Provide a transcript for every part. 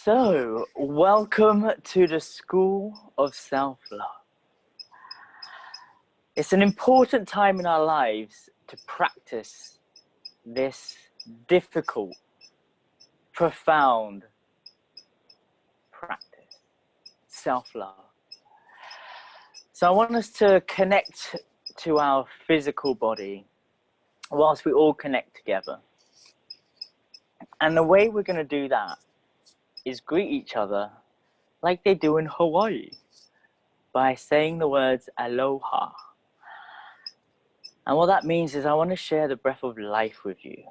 So, welcome to the School of Self-Love. It's an important time in our lives to practice this difficult, profound practice, self-love. So I want us to connect to our physical body whilst we all connect together. And the way we're going to do that is greet each other like they do in Hawaii by saying the words aloha. And what that means is I want to share the breath of life with you.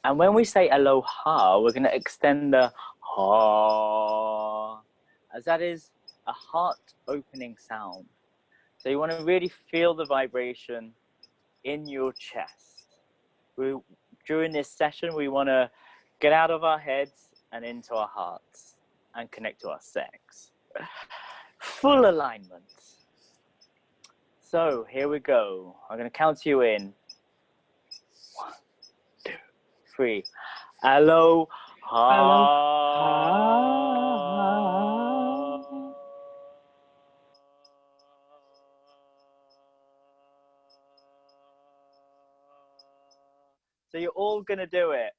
And when we say aloha, we're going to extend the ha, as that is a heart-opening sound. So you want to really feel the vibration in your chest. During this session, we want to get out of our heads and into our hearts and connect to our sex. Full alignment. So here we go. I'm going to count you in. 1, 2, 3. Aloha. Aloha. So you're all going to do it.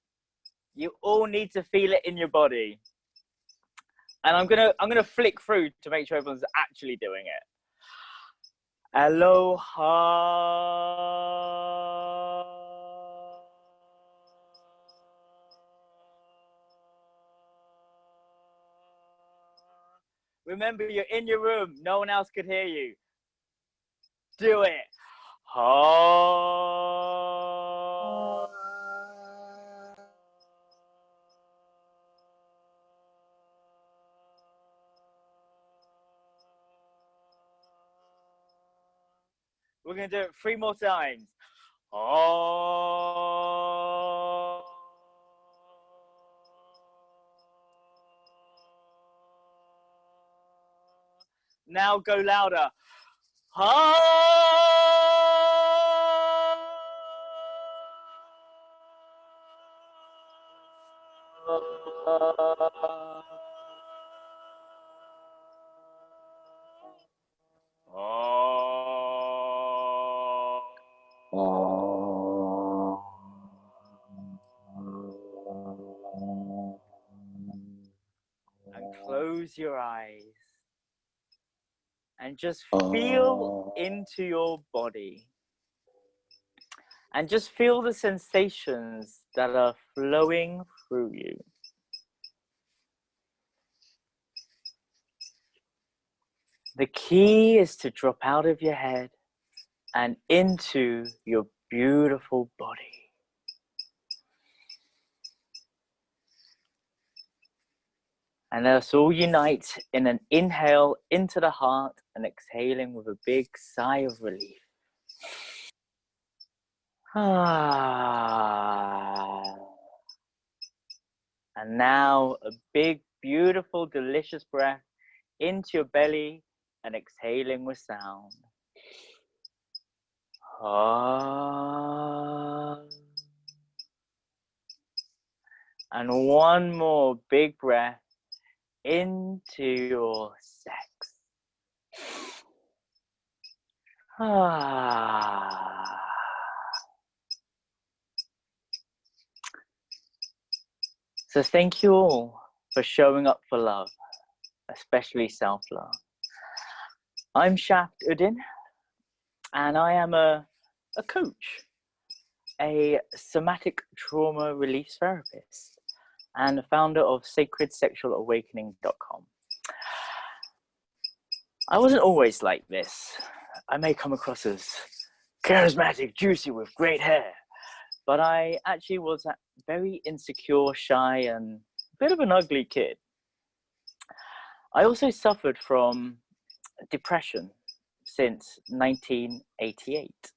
You all need to feel it in your body. And I'm gonna flick through to make sure everyone's actually doing it. Aloha. Remember, you're in your room. No one else could hear you. Do it. Ha. We're going to do it 3 more times. Oh. Now go louder. And close your eyes and just feel into your body and just feel the sensations that are flowing through you. The key is to drop out of your head and into your beautiful body. And let's all unite in an inhale into the heart and exhaling with a big sigh of relief. And now a big, beautiful, delicious breath into your belly and exhaling with sound. And one more big breath into your sex. So thank you all for showing up for love, especially self-love. I'm Uddin, and I am a coach, a somatic trauma release therapist, and the founder of sacredsexualawakening.com. I wasn't always like this. I may come across as charismatic, juicy, with great hair, but I actually was a very insecure, shy, and a bit of an ugly kid. I also suffered from depression since 1988.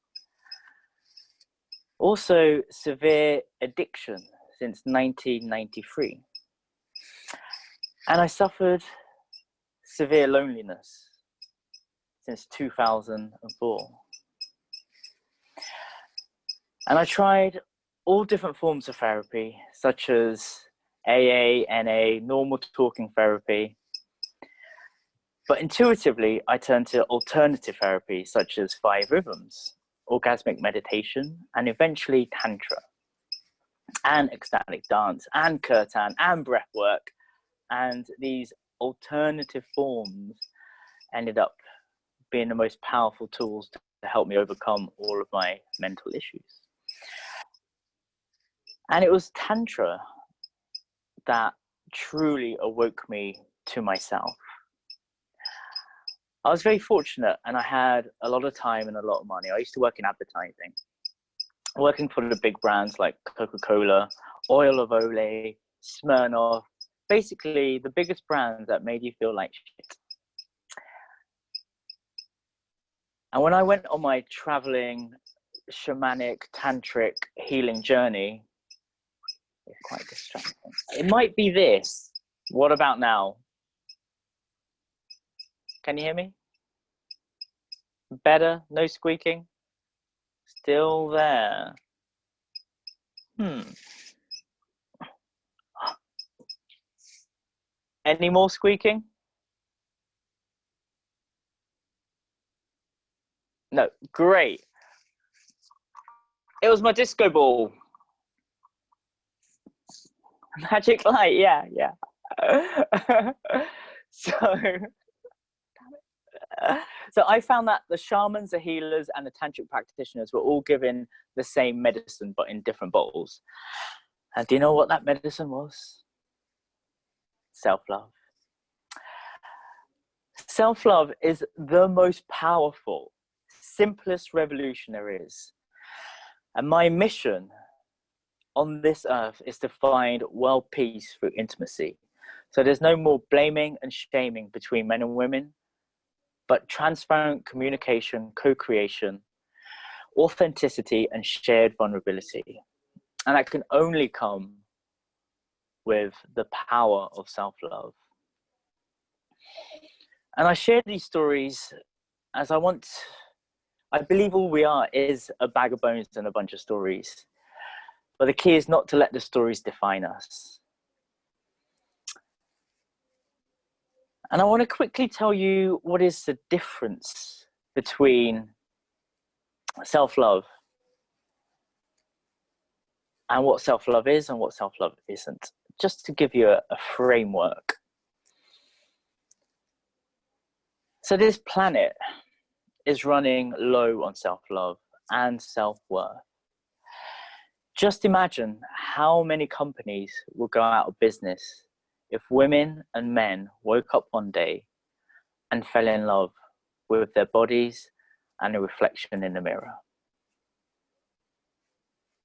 Also severe addiction since 1993. And I suffered severe loneliness since 2004. And I tried all different forms of therapy, such as AA, NA, normal talking therapy. But intuitively, I turned to alternative therapy such as 5 rhythms, orgasmic meditation, and eventually Tantra, and ecstatic dance, and kirtan, and breath work. And these alternative forms ended up being the most powerful tools to help me overcome all of my mental issues. And it was Tantra that truly awoke me to myself. I was very fortunate and I had a lot of time and a lot of money. I used to work in advertising, working for the big brands like Coca-Cola, Oil of Olay, Smirnoff, basically the biggest brands that made you feel like shit. And when I went on my traveling, shamanic, tantric healing journey, it's quite distracting. It might be this. What about now? Can you hear me? Better? No squeaking? Still there. Any more squeaking? No. Great. It was my disco ball. Magic light, yeah. so so I found that the shamans, the healers, and the tantric practitioners were all given the same medicine, but in different bottles. And do you know what that medicine was? Self-love. Self-love is the most powerful, simplest revolution there is. And my mission on this earth is to find world peace through intimacy. So there's no more blaming and shaming between men and women, but transparent communication, co-creation, authenticity, and shared vulnerability. And that can only come with the power of self-love. And I share these stories as I believe all we are is a bag of bones and a bunch of stories. But the key is not to let the stories define us. And I want to quickly tell you what is the difference between self-love and what self-love is and what self-love isn't, just to give you a framework. So this planet is running low on self-love and self-worth. Just imagine how many companies will go out of business if women and men woke up one day and fell in love with their bodies and a reflection in the mirror.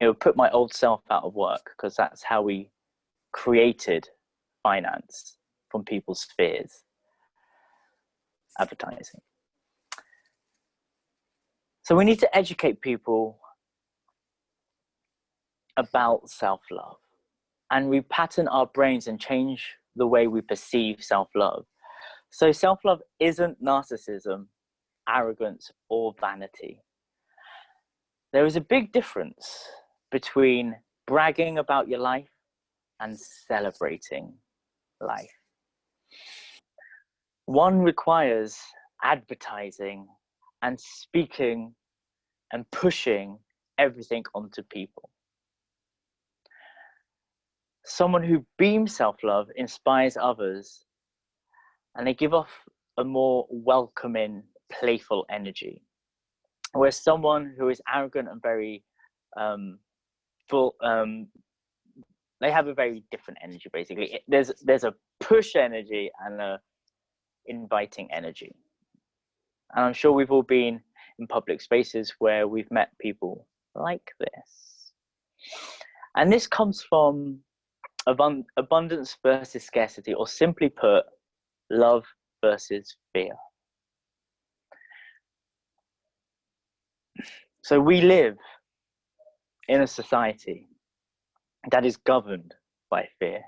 It would put my old self out of work because that's how we created finance from people's fears. Advertising. So we need to educate people about self-love and repattern our brains and change the way we perceive self-love. So self-love isn't narcissism, arrogance, or vanity. There is a big difference between bragging about your life and celebrating life. One requires advertising and speaking and pushing everything onto people. Someone who beams self-love inspires others, and they give off a more welcoming, playful energy. Whereas someone who is arrogant and very full, they have a very different energy. Basically, there's a push energy and a inviting energy. And I'm sure we've all been in public spaces where we've met people like this. And this comes from abundance versus scarcity, or simply put, love versus fear. So we live in a society that is governed by fear.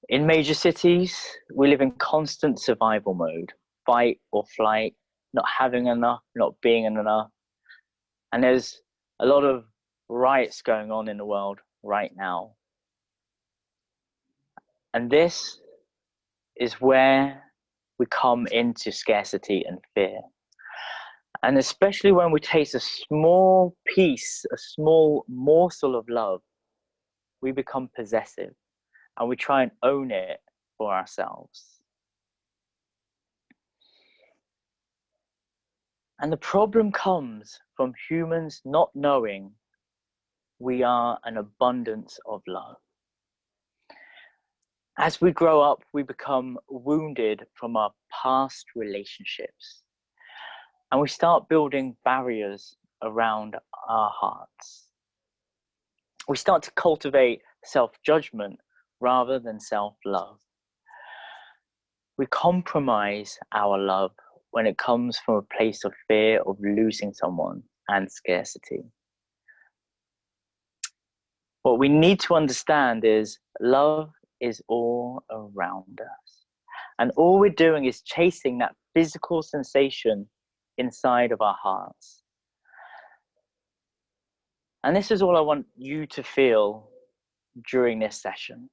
In major cities, we live in constant survival mode, fight or flight, not having enough, not being enough. And there's a lot of riots going on in the world right now. And this is where we come into scarcity and fear. And especially when we taste a small piece, a small morsel of love, we become possessive and we try and own it for ourselves. And the problem comes from humans not knowing we are an abundance of love. As we grow up, we become wounded from our past relationships. And we start building barriers around our hearts. We start to cultivate self-judgment rather than self-love. We compromise our love when it comes from a place of fear of losing someone and scarcity. What we need to understand is love is all around us. And all we're doing is chasing that physical sensation inside of our hearts. And this is all I want you to feel during this session.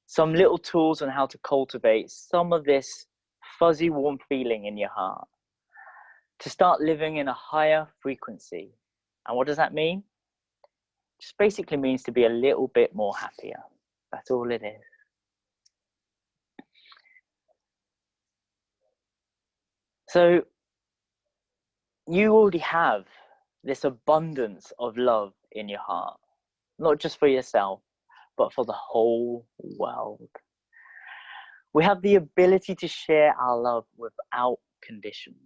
Some little tools on how to cultivate some of this fuzzy, warm feeling in your heart. To start living in a higher frequency. And what does that mean? Just basically means to be a little bit more happier. That's all it is. So you already have this abundance of love in your heart, not just for yourself, but for the whole world. We have the ability to share our love without condition.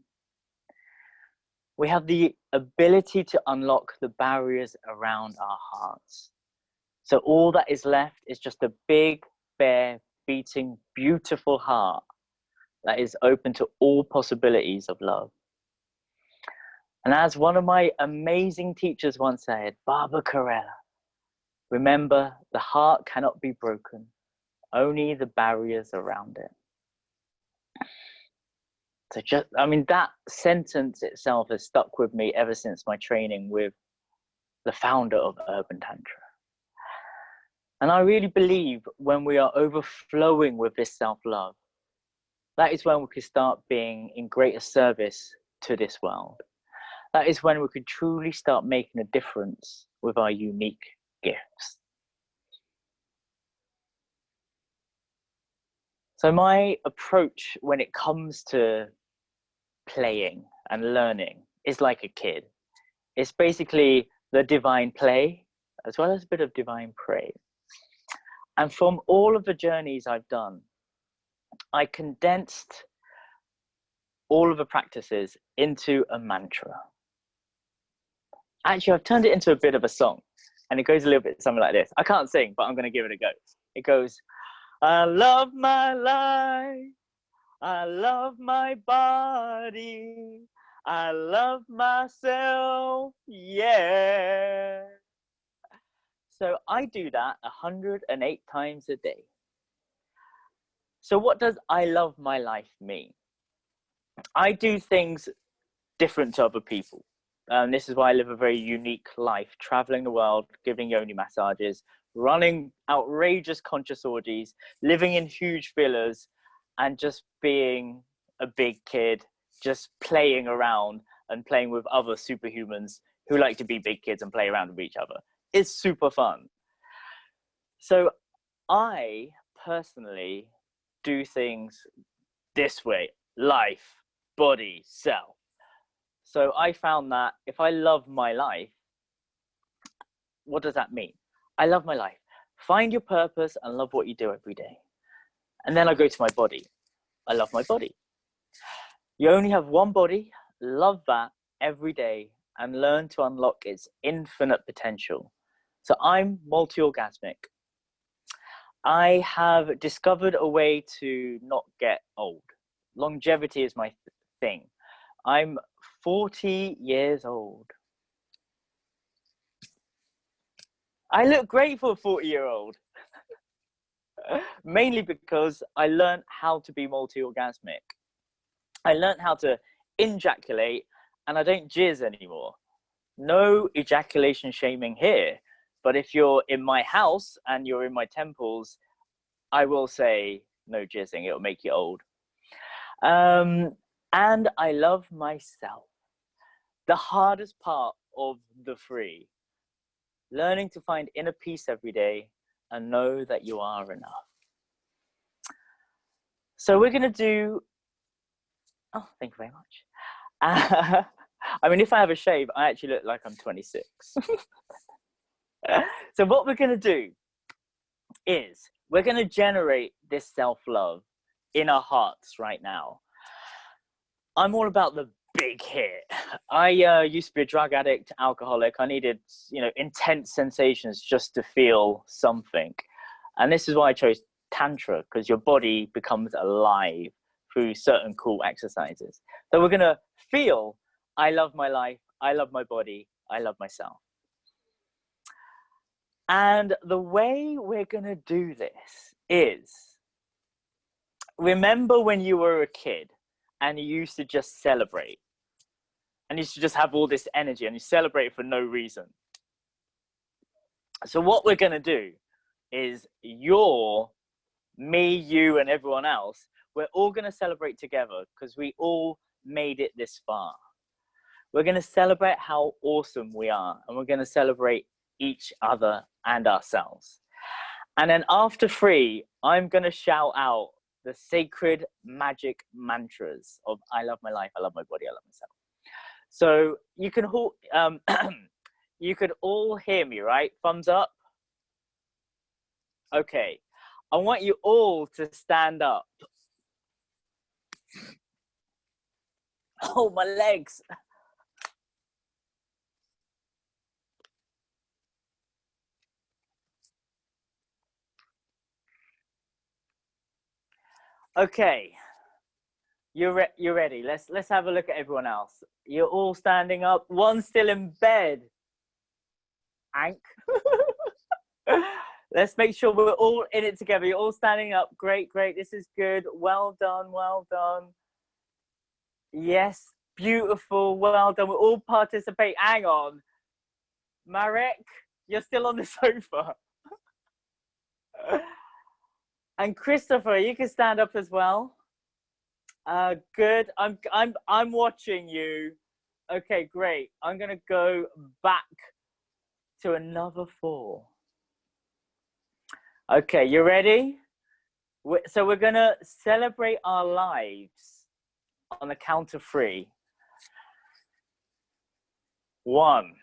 We have the ability to unlock the barriers around our hearts. So all that is left is just a big, bare, beating, beautiful heart that is open to all possibilities of love. And as one of my amazing teachers once said, Barbara Carrera, remember, the heart cannot be broken, only the barriers around it. So just, I mean, that sentence itself has stuck with me ever since my training with the founder of Urban Tantra. And I really believe when we are overflowing with this self-love, that is when we can start being in greater service to this world. That is when we could truly start making a difference with our unique gifts. So my approach when it comes to playing and learning is like a kid. It's basically the divine play as well as a bit of divine pray. And from all of the journeys I've done, I condensed all of the practices into a mantra. Actually, I've turned it into a bit of a song, and it goes a little bit something like this. I can't sing, but I'm going to give it a go. It goes, I love my life. I love my body. I love myself. Yeah. So I do that 108 times a day. So what does I love my life mean? I do things different to other people. This is why I live a very unique life, traveling the world, giving yoni massages, running outrageous conscious orgies, living in huge villas, and just being a big kid, just playing around and playing with other superhumans who like to be big kids and play around with each other. It's super fun. So I personally do things this way: life, body, self. So I found that if I love my life, what does that mean? I love my life. Find your purpose and love what you do every day. And then I go to my body. I love my body. You only have one body. Love that every day and learn to unlock its infinite potential. So I'm multi-orgasmic. I have discovered a way to not get old. Longevity is my thing. I'm 40 years old. I look great for a 40-year-old. Mainly because I learned how to be multi-orgasmic. I learned how to ejaculate, and I don't jizz anymore. No ejaculation shaming here. But if you're in my house and you're in my temples, I will say no jizzing, it'll make you old. And I love myself. The hardest part of the 3, learning to find inner peace every day and know that you are enough. So we're going to do, oh, thank you very much. I mean, if I have a shave, I actually look like I'm 26. So what we're going to do is we're going to generate this self-love in our hearts right now. I'm all about the big hit. I used to be a drug addict, alcoholic. I needed, intense sensations just to feel something. And this is why I chose Tantra, because your body becomes alive through certain cool exercises. So we're going to feel, I love my life, I love my body, I love myself. And the way we're going to do this is, remember when you were a kid and you used to just celebrate and you used to just have all this energy and you celebrate for no reason. So what we're going to do is me, you, and everyone else, we're all going to celebrate together because we all made it this far. We're going to celebrate how awesome we are, and we're going to celebrate each other and ourselves. And then after 3, I'm going to shout out the sacred magic mantras of I love my life, I love my body, I love myself. So you can you could all hear me, right? Thumbs up. Okay. I want you all to stand up. Oh, my legs. Okay. You're ready. Let's have a look at everyone else. You're all standing up. One still in bed. Ank. Let's make sure we're all in it together. You're all standing up. Great, great. This is good. Well done, well done. Yes, beautiful. Well done. We'll all participate. Hang on. Marek, you're still on the sofa. And Christopher, you can stand up as well. Good. I'm watching you. Okay, great. I'm gonna go back to another 4. Okay, you ready? So we're gonna celebrate our lives on the count of 3. 1.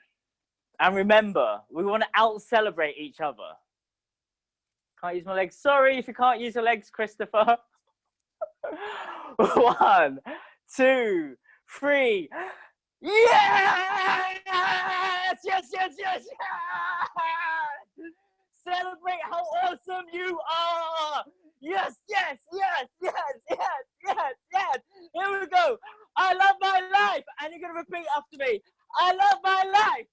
And remember, we want to out-celebrate each other. Can't use my legs. Sorry if you can't use your legs, Christopher. 1, 2, 3. Yes! Yes, yes, yes, yes! Celebrate how awesome you are! Yes, yes, yes, yes, yes, yes, yes! Here we go! I love my life! And you're gonna repeat after me. I love my life!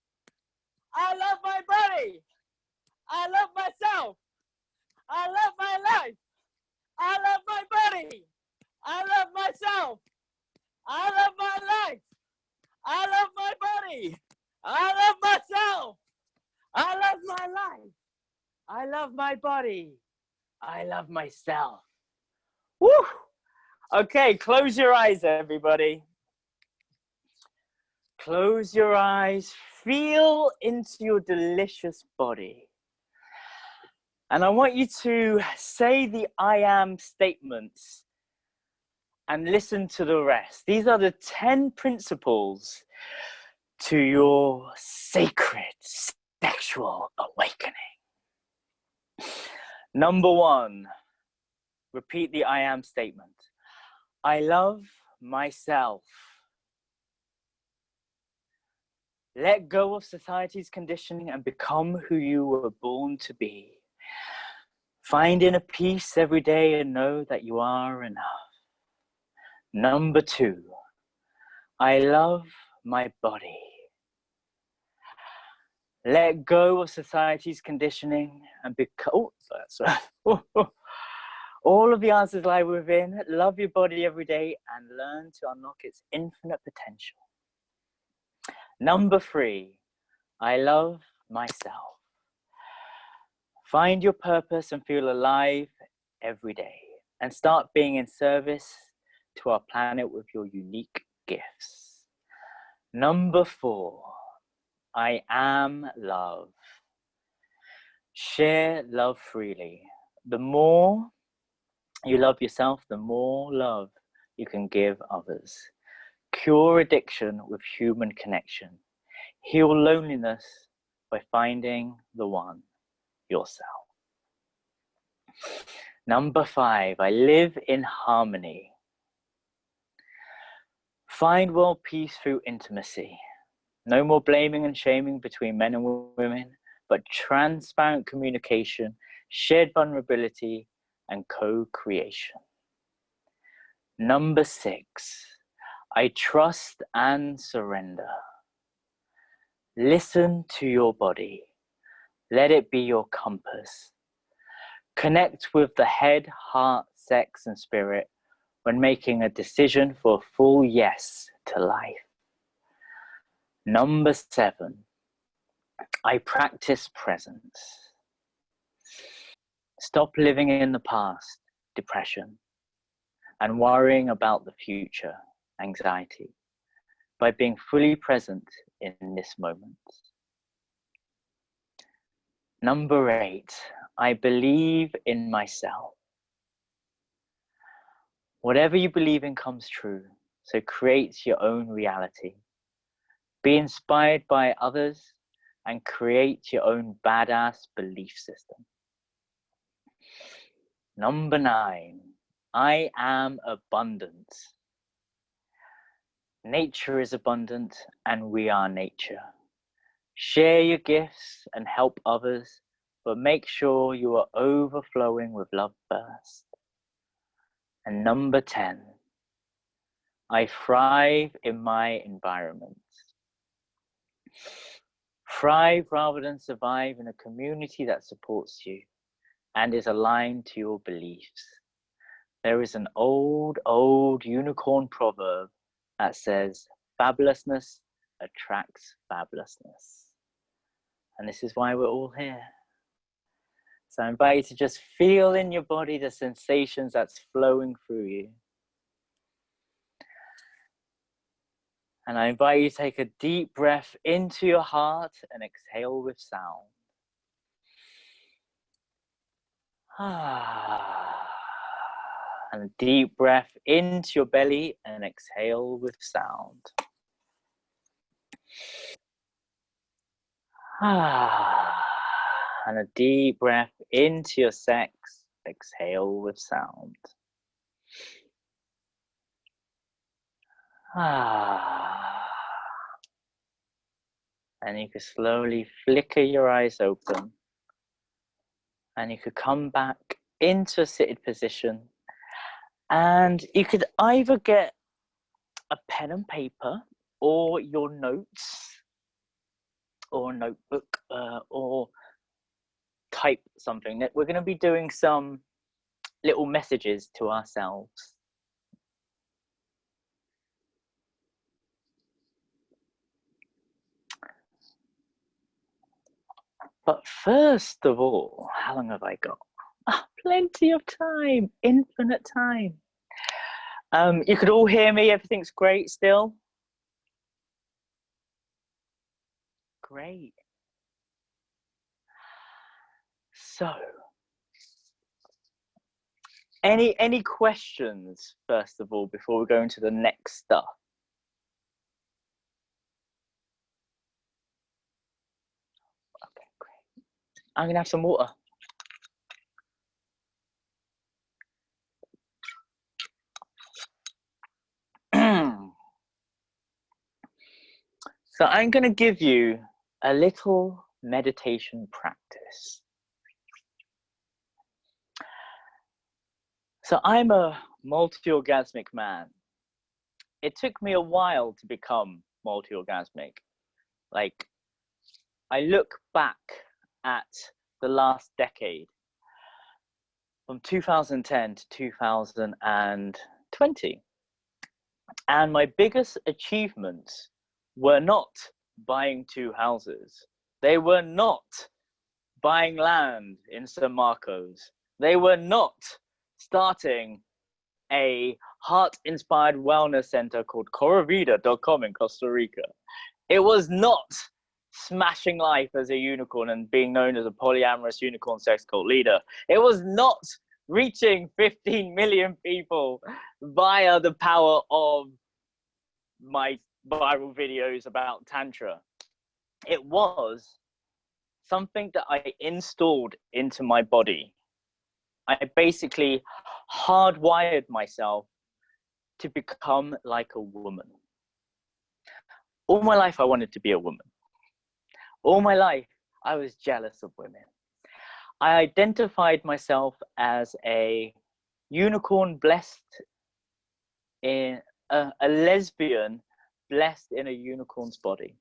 I love my body! I love myself! I love my life! I love my body! I love myself! I love my life! I love my body! I love myself! I love my life! I love my body! I love myself! Woo! Okay, close your eyes, everybody. Close your eyes. Feel into your delicious body. And I want you to say the I am statements and listen to the rest. These are the 10 principles to your sacred sexual awakening. Number 1, repeat the I am statement. I love myself. Let go of society's conditioning and become who you were born to be. Find inner peace every day and know that you are enough. Number 2, I love my body. Let go of society's conditioning and become, all of the answers lie within. Love your body every day and learn to unlock its infinite potential. Number 3, I love myself. Find your purpose and feel alive every day and start being in service to our planet with your unique gifts. Number 4, I am love. Share love freely. The more you love yourself, the more love you can give others. Cure addiction with human connection. Heal loneliness by finding the one, yourself. Number 5, I live in harmony. Find world peace through intimacy. No more blaming and shaming between men and women, but transparent communication, shared vulnerability, and co-creation. Number 6, I trust and surrender. Listen to your body. Let it be your compass. Connect with the head, heart, sex, and spirit when making a decision for a full yes to life. Number 7, I practice presence. Stop living in the past, depression, and worrying about the future, anxiety, by being fully present in this moment. Number 8, I believe in myself. Whatever you believe in comes true, so create your own reality. Be inspired by others and create your own badass belief system. Number 9, I am abundance. Nature is abundant and we are nature. Share your gifts and help others, but make sure you are overflowing with love first. And number 10, I thrive in my environment. Thrive rather than survive in a community that supports you and is aligned to your beliefs. There is an old unicorn proverb that says, fabulousness attracts fabulousness. And this is why we're all here. So I invite you to just feel in your body the sensations that's flowing through you. And I invite you to take a deep breath into your heart and exhale with sound. And a deep breath into your belly and exhale with sound. And a deep breath into your sex, exhale with sound. And you can slowly flicker your eyes open. And you could come back into a seated position. And you could either get a pen and paper or your notes or a notebook or type something. We're going to be doing some little messages to ourselves. But first of all, how long have I got? Plenty of time, infinite time. You could all hear me, everything's great still? Great. So, any questions, first of all, before we go into the next stuff? Okay, great. I'm gonna have some water. So I'm gonna give you a little meditation practice. So I'm a multi-orgasmic man. It took me a while to become multi-orgasmic. Like, I look back at the last decade, from 2010 to 2020. And my biggest achievements were not buying 2 houses. They were not buying land in San Marcos. They were not starting a heart-inspired wellness center called coravida.com in Costa Rica. It was not smashing life as a unicorn and being known as a polyamorous unicorn sex cult leader. It was not reaching 15 million people via the power of my viral videos about Tantra. It was something that I installed into my body. I basically hardwired myself to become like a woman. All my life, I wanted to be a woman. All my life, I was jealous of women. I identified myself as a unicorn blessed in a lesbian blessed in a unicorn's body.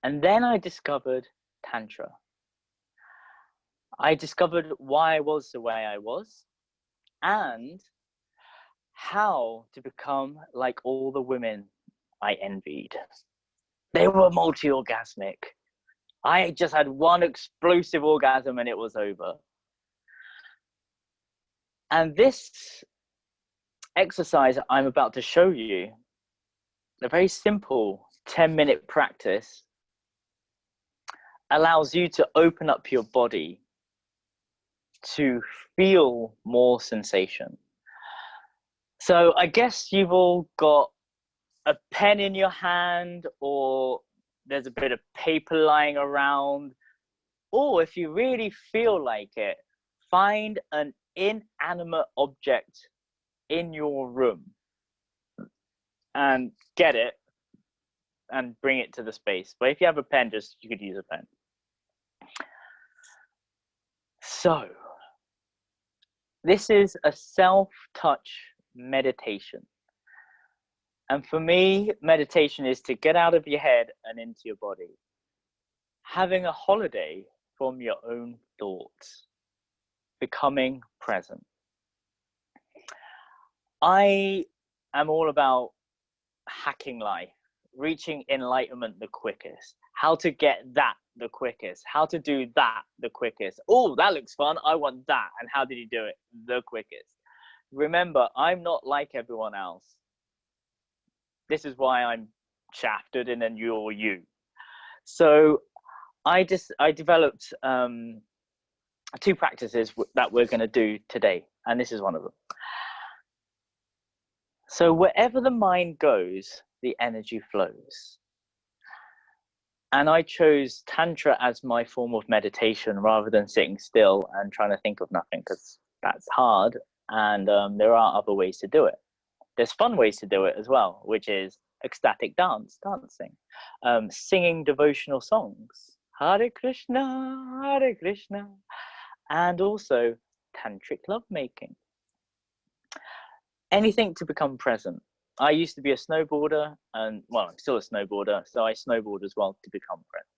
And then I discovered Tantra. I discovered why I was the way I was and how to become like all the women I envied. They were multi-orgasmic. I just had one explosive orgasm and it was over. And this exercise I'm about to show you, a very simple 10-minute practice, allows you to open up your body to feel more sensation. So I guess you've all got a pen in your hand, or there's a bit of paper lying around, or if you really feel like it, find an inanimate object in your room and get it and bring it to the space. But if you have a pen, you could use a pen. So this is a self-touch meditation. And for me, meditation is to get out of your head and into your body. Having a holiday from your own thoughts. Becoming present. I am all about hacking life, reaching enlightenment the quickest, how to get that the quickest, how to do that the quickest. Oh, that looks fun. I want that. And how did you do it the quickest? Remember, I'm not like everyone else. This is why I'm shafted and then you're you. So I developed two practices that we're going to do today, and this is one of them. So wherever the mind goes, the energy flows. And I chose Tantra as my form of meditation rather than sitting still and trying to think of nothing, because that's hard. And there are other ways to do it. There's fun ways to do it as well, which is ecstatic dancing, singing devotional songs, Hare Krishna, and also tantric lovemaking. Anything to become present. I used to be a snowboarder, and well, I'm still a snowboarder, so I snowboard as well to become present.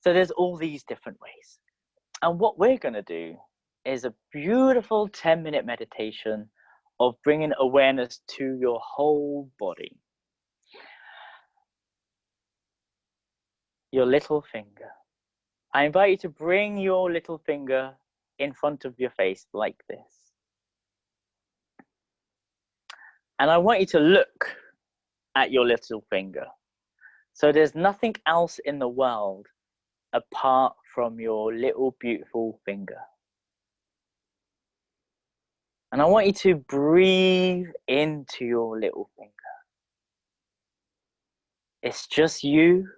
So there's all these different ways. And what we're going to do is a beautiful 10-minute meditation of bringing awareness to your whole body. Your little finger. I invite you to bring your little finger in front of your face like this. And I want you to look at your little finger. So there's nothing else in the world apart from your little beautiful finger. And I want you to breathe into your little finger. It's just you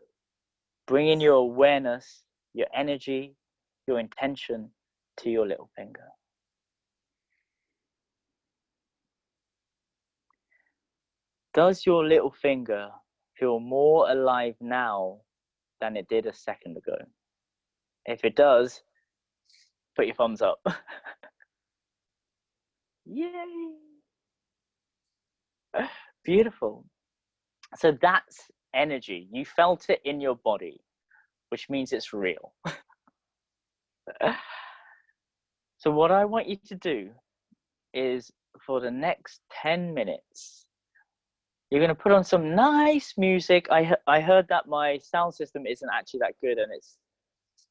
bringing your awareness, your energy, your intention to your little finger. Does your little finger feel more alive now than it did a second ago? If it does, put your thumbs up. Yay! Beautiful. So that's energy. You felt it in your body, which means it's real. So what I want you to do is, for the next 10 minutes, you're going to put on some nice music. I heard that my sound system isn't actually that good, and it's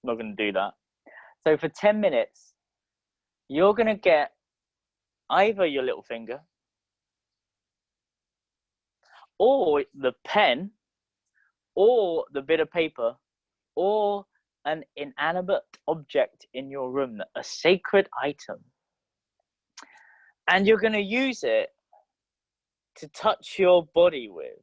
not going to do that. So for 10 minutes, you're going to get either your little finger or the pen or the bit of paper or an inanimate object in your room, a sacred item. And you're going to use it to touch your body with.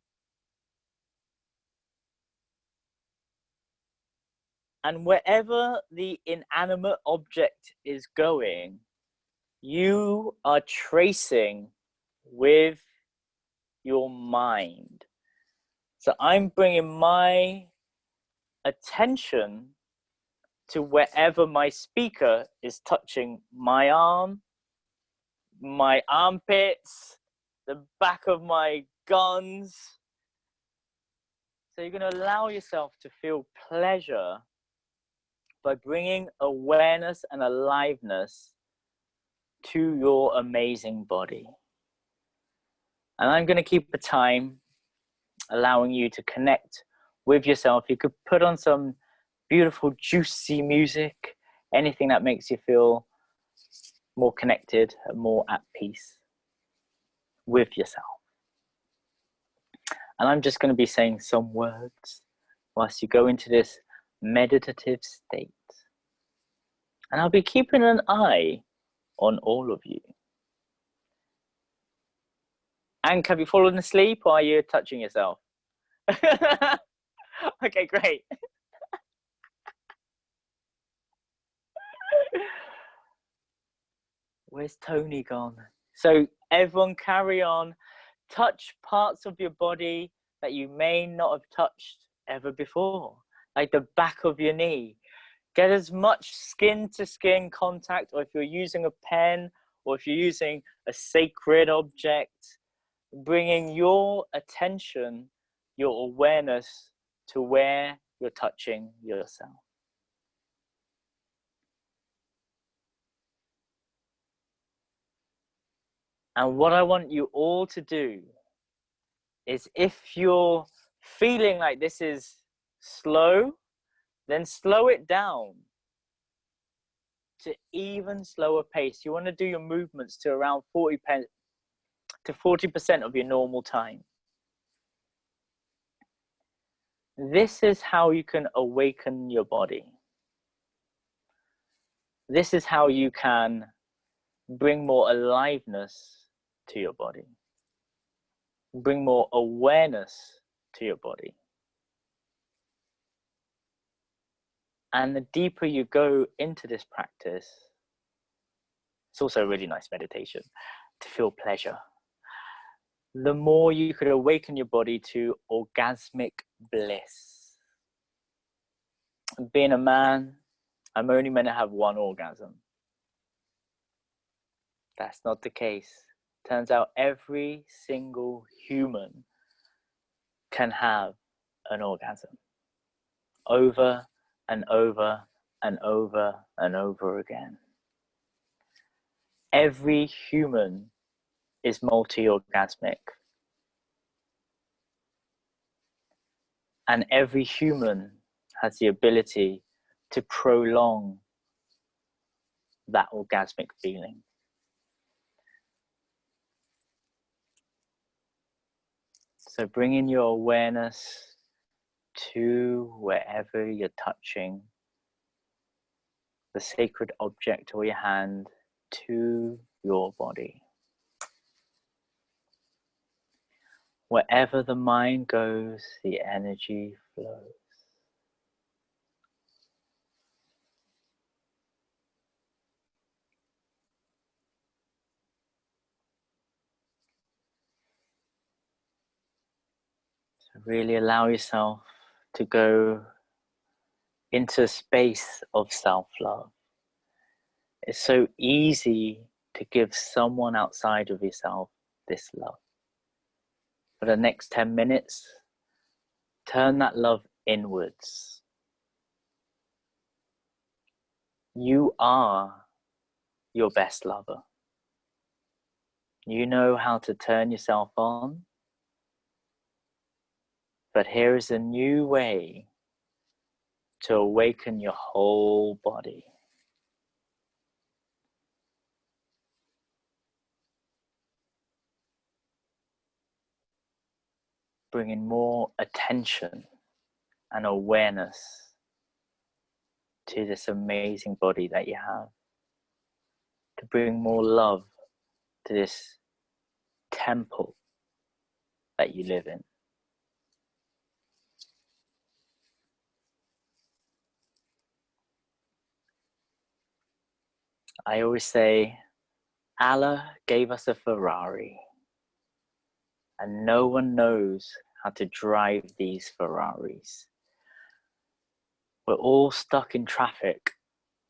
And wherever the inanimate object is going, you are tracing with your mind. So I'm bringing my attention to wherever my speaker is touching my arm, my armpits, the back of my guns. So you're going to allow yourself to feel pleasure by bringing awareness and aliveness to your amazing body. And I'm going to keep a time allowing you to connect with yourself. You could put on some beautiful, juicy music, anything that makes you feel more connected and more at peace with yourself. And I'm just going to be saying some words whilst you go into this meditative state. And I'll be keeping an eye on all of you. And have you fallen asleep or are you touching yourself? Okay, great. Where's Tony gone? So everyone carry on. Touch parts of your body that you may not have touched ever before, like the back of your knee. Get as much skin to skin contact, or if you're using a pen, or if you're using a sacred object, bringing your attention, your awareness to where you're touching yourself. And what I want you all to do is, if you're feeling like this is slow, then slow it down to even slower pace. You want to do your movements to around 40% of your normal time. This is how you can awaken your body. This is how you can bring more aliveness to your body. Bring more awareness to your body. And the deeper you go into this practice, it's also a really nice meditation to feel pleasure. The more you could awaken your body to orgasmic bliss. Being a man, I'm only meant to have one orgasm. That's not the case. Turns out every single human can have an orgasm over and over and over and over again. Every human is multi-orgasmic. And every human has the ability to prolong that orgasmic feeling. So bringing your awareness to wherever you're touching the sacred object or your hand to your body. Wherever the mind goes, the energy flows. So really allow yourself to go into a space of self-love. It's so easy to give someone outside of yourself this love. For the next 10 minutes, turn that love inwards. You are your best lover. You know how to turn yourself on, but here is a new way to awaken your whole body. bringing more attention and awareness to this amazing body that you have, to bring more love to this temple that you live in. I always say, Allah gave us a Ferrari, and no one knows how to drive these Ferraris. We're all stuck in traffic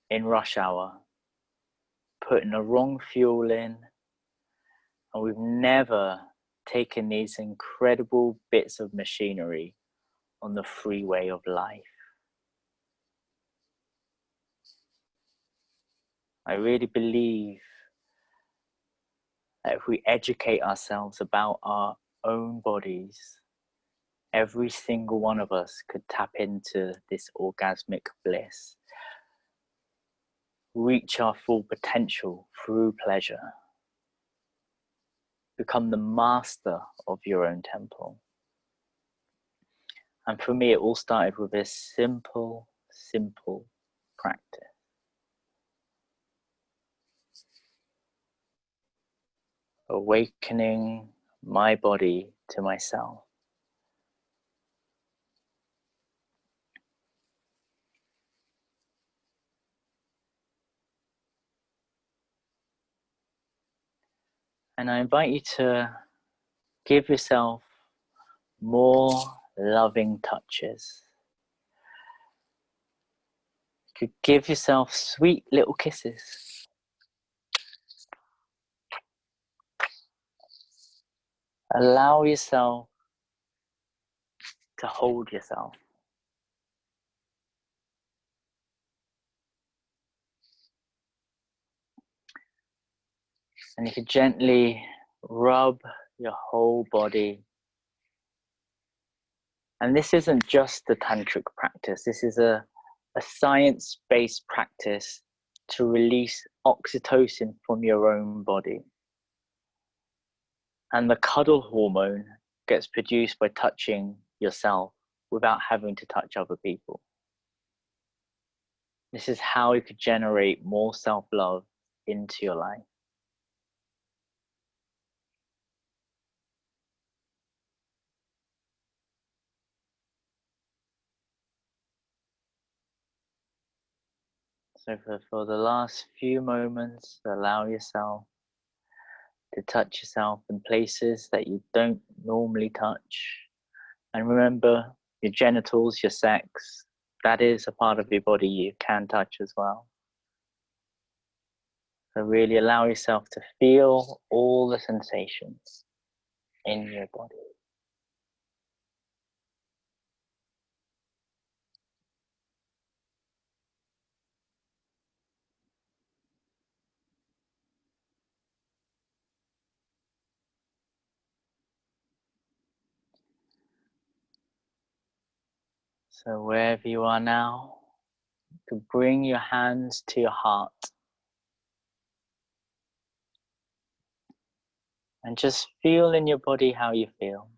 in rush hour, putting the wrong fuel in, and we've never taken these incredible bits of machinery on the freeway of life. I really believe that if we educate ourselves about our own bodies, every single one of us could tap into this orgasmic bliss, reach our full potential through pleasure, become the master of your own temple. And for me, it all started with this simple practice. Awakening my body to myself. And I invite you to give yourself more loving touches. You could give yourself sweet little kisses. Allow yourself to hold yourself. And you can gently rub your whole body. And this isn't just a tantric practice. This is a science-based practice to release oxytocin from your own body. And the cuddle hormone gets produced by touching yourself without having to touch other people. This is how you could generate more self-love into your life. So for the last few moments, allow yourself to touch yourself in places that you don't normally touch. And remember, your genitals, your sex, that is a part of your body you can touch as well. So really allow yourself to feel all the sensations in your body. So wherever you are now, you can bring your hands to your heart and just feel in your body how you feel.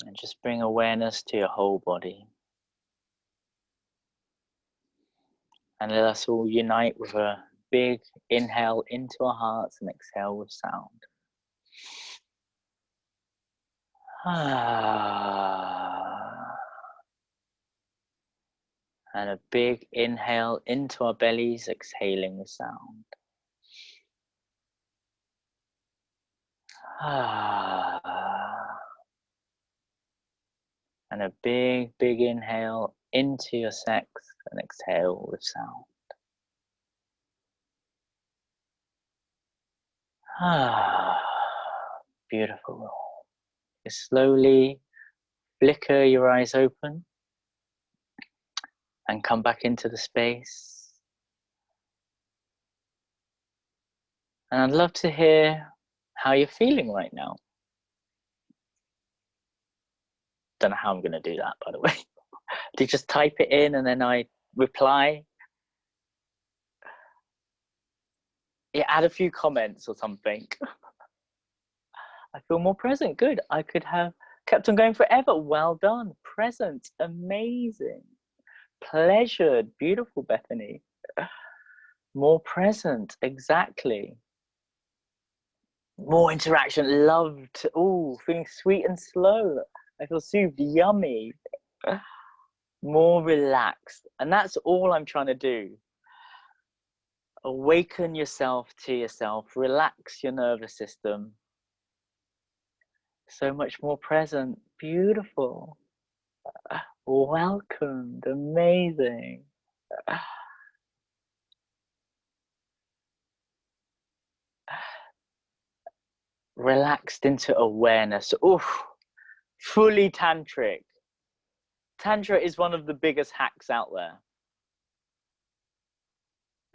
And just bring awareness to your whole body. And let us all unite with a big inhale into our hearts and exhale with sound. And a big inhale into our bellies, exhaling with sound. And a big inhale into your sex and exhale with sound. Beautiful. You slowly flicker your eyes open and come back into the space. And I'd love to hear how you're feeling right now. Don't know how I'm going to do that, by the way. Do you just type it in and then I reply? Yeah, add a few comments or something. I feel more present. Good. I could have kept on going forever. Well done. Present. Amazing. Pleasured. Beautiful, Bethany. More present. Exactly. More interaction. Loved. Oh, feeling sweet and slow. I feel soothed. Yummy. More relaxed. And that's all I'm trying to do. Awaken yourself to yourself. Relax your nervous system. So much more present. Beautiful. Welcomed. Amazing. Relaxed into awareness. Oof. Fully tantric. Tantra is one of the biggest hacks out there.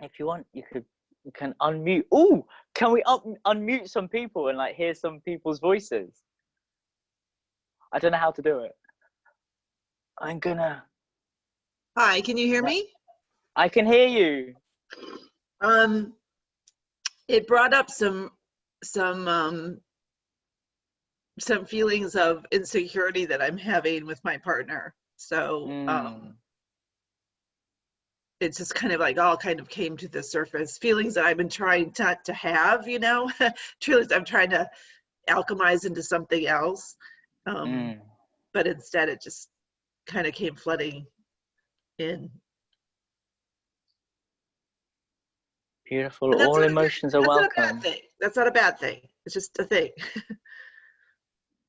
If you want, you can unmute. Oh, can we unmute some people and like hear some people's voices? I don't know how to do it. I'm gonna. Hi, can you hear me? I can hear you. It brought up some feelings of insecurity that I'm having with my partner. So it's just kind of like all kind of came to the surface. Feelings that I've been trying to have, you know, truly I'm trying to alchemize into something else. But instead it just kind of came flooding in. Beautiful. All emotions are welcome. That's not a bad thing. That's not a bad thing. It's just a thing.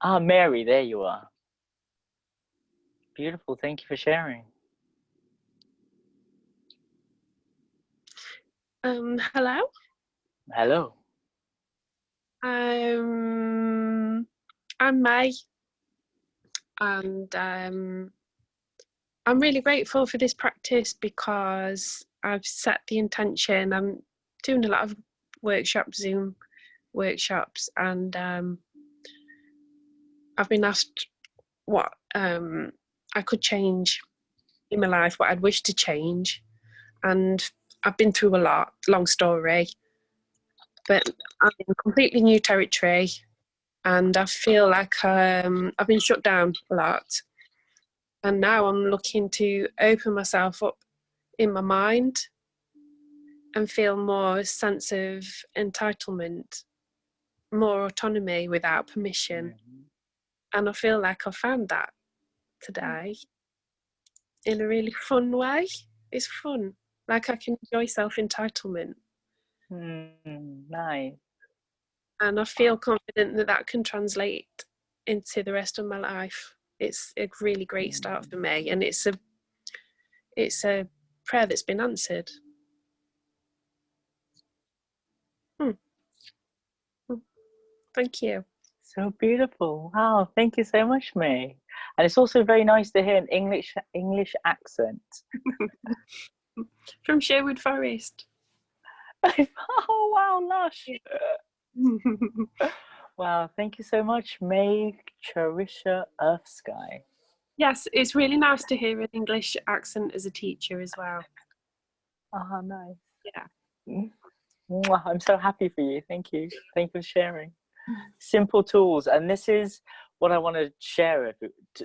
Ah, Mary, there you are. Beautiful. Thank you for sharing. Hello. Hello. I'm May, and I'm really grateful for this practice because I've set the intention. I'm doing a lot of workshops, Zoom workshops, and I've been asked what I could change in my life, what I'd wish to change, and I've been through a lot. Long story, but I'm in completely new territory, and I feel like I've been shut down a lot. And now I'm looking to open myself up in my mind and feel more sense of entitlement, more autonomy without permission. And I feel like I found that today in a really fun way. It's fun. Like I can enjoy self-entitlement. Nice. And I feel confident that that can translate into the rest of my life. It's a really great start for me, and it's a prayer that's been answered. Thank you. So beautiful. Wow, thank you so much, May. And it's also very nice to hear an English accent. From Sherwood Forest. Oh wow, lush. Wow, thank you so much, May Charisha Earthsky. Yes, it's really nice to hear an English accent as a teacher as well. Oh, nice. Yeah. I'm so happy for you. Thank you. Thank you for sharing. Simple tools. And this is what I want to share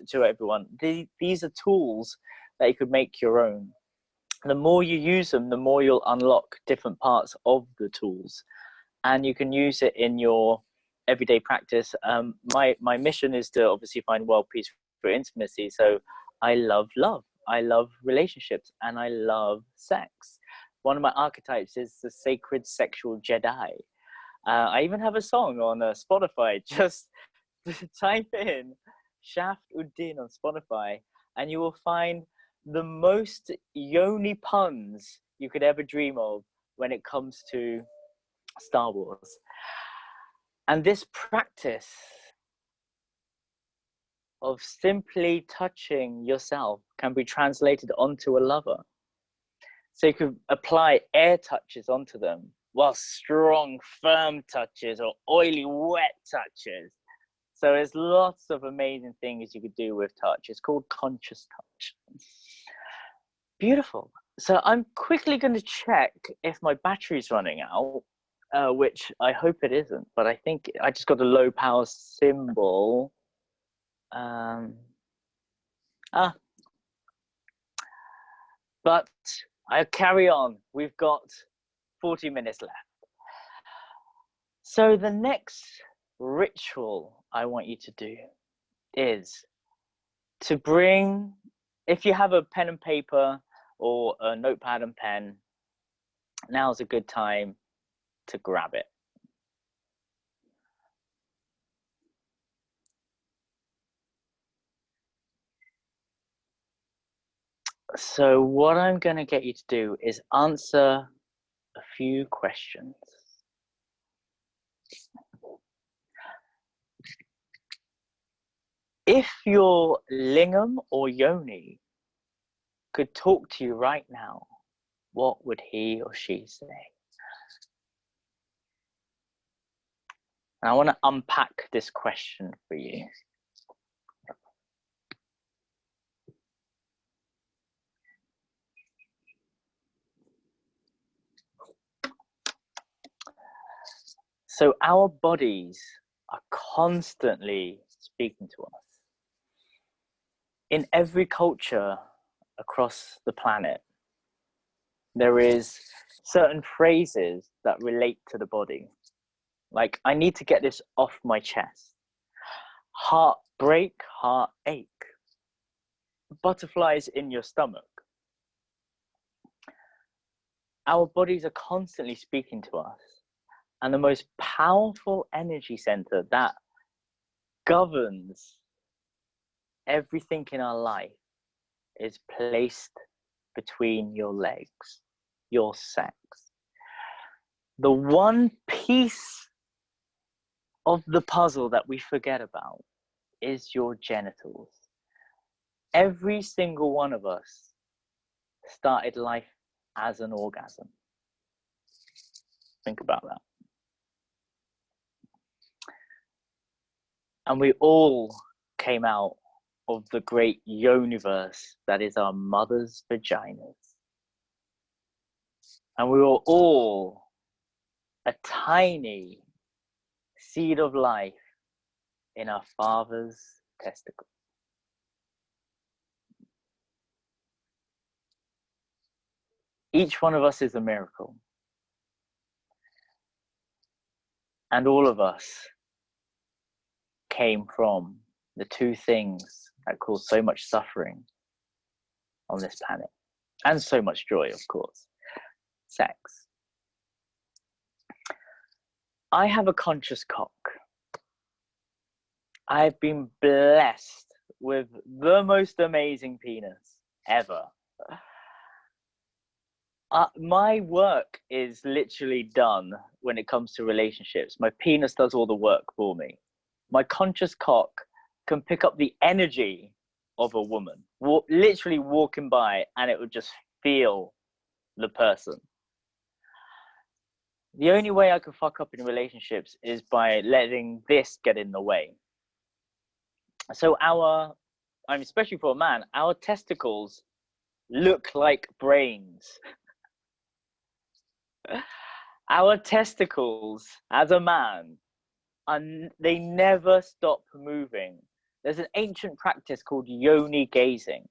to everyone. These are tools that you could make your own. The more you use them, the more you'll unlock different parts of the tools. And you can use it in your everyday practice. My mission is to obviously find world peace through intimacy. So I love love. I love relationships, and I love sex. One of my archetypes is the sacred sexual Jedi. I even have a song on Spotify. Just type in Shaft Uddin on Spotify, and you will find the most yoni puns you could ever dream of when it comes to Star Wars. And this practice of simply touching yourself can be translated onto a lover. So you could apply air touches onto them, while strong, firm touches or oily, wet touches. So there's lots of amazing things you could do with touch. It's called conscious touch. Beautiful. So I'm quickly going to check if my battery's running out. which I hope it isn't, but I think I just got a low power symbol. But I'll carry on. We've got 40 minutes left. So the next ritual I want you to do is to bring, if you have a pen and paper or a notepad and pen, now's a good time to grab it. So what I'm going to get you to do is answer a few questions. If your lingam or yoni could talk to you right now, what would he or she say? And I want to unpack this question for you. So our bodies are constantly speaking to us. In every culture across the planet, there is certain phrases that relate to the body. Like, I need to get this off my chest. Heartbreak, heartache. Butterflies in your stomach. Our bodies are constantly speaking to us. And the most powerful energy center that governs everything in our life is placed between your legs, your sex. The one piece of the puzzle that we forget about is your genitals. Every single one of us started life as an orgasm. Think about that. And we all came out of the great universe that is our mother's vaginas. And we were all a tiny seed of life in our father's testicles. Each one of us is a miracle. And all of us came from the two things that cause so much suffering on this planet, and so much joy, of course: sex. I have a conscious cock. I've been blessed with the most amazing penis ever. My work is literally done when it comes to relationships. My penis does all the work for me. My conscious cock can pick up the energy of a woman, literally walking by, and it would just feel the person. The only way I can fuck up in relationships is by letting this get in the way. So especially for a man, our testicles look like brains. Our testicles, as a man, they never stop moving. There's an ancient practice called yoni gazing.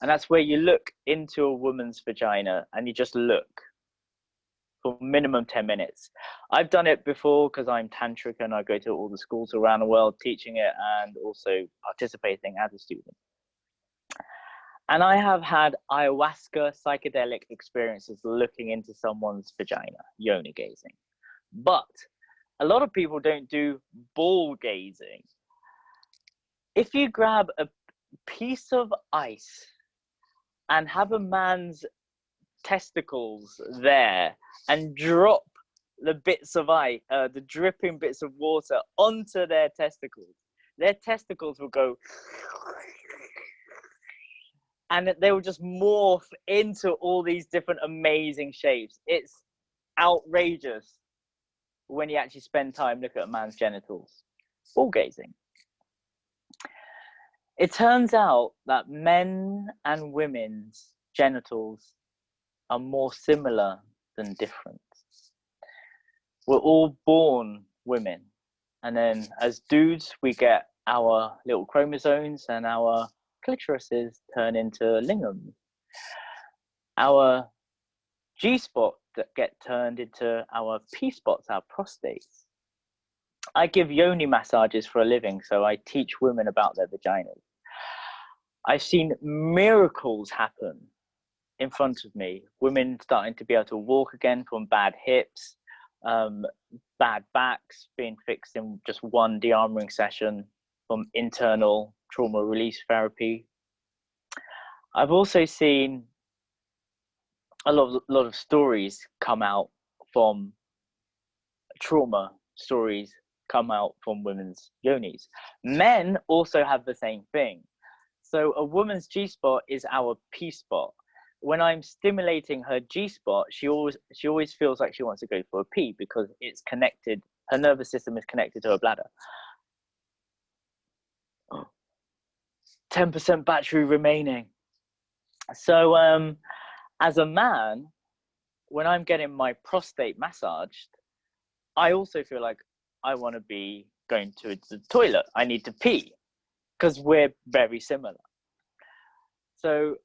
And that's where you look into a woman's vagina and you just look for minimum 10 minutes. I've done it before because I'm tantric and I go to all the schools around the world teaching it and also participating as a student. And I have had ayahuasca psychedelic experiences looking into someone's vagina, yoni gazing. But a lot of people don't do ball gazing. If you grab a piece of ice and have a man's testicles there and drop the bits of ice, the dripping bits of water onto their testicles will go, and they will just morph into all these different amazing shapes. It's outrageous when you actually spend time looking at a man's genitals. Ball gazing. It turns out that men and women's genitals are more similar than different. we're all born women, and then as dudes we get our little chromosomes and our clitorises turn into lingams. Our G-spot that get turned into our P-spots, our prostates. I give yoni massages for a living, so I teach women about their vaginas. I've seen miracles happen in front of me. Women starting to be able to walk again from bad hips, bad backs being fixed in just one de-armoring session from internal trauma release therapy. I've also seen a lot of stories come out from trauma stories come out from women's yonis. Men also have the same thing. So a woman's G-spot is our P-spot. When I'm stimulating her G-spot, she always feels like she wants to go for a pee because it's connected. Her nervous system is connected to her bladder. 10% battery remaining. So as a man, when I'm getting my prostate massaged, I also feel like I want to be going to the toilet. I need to pee because we're very similar. So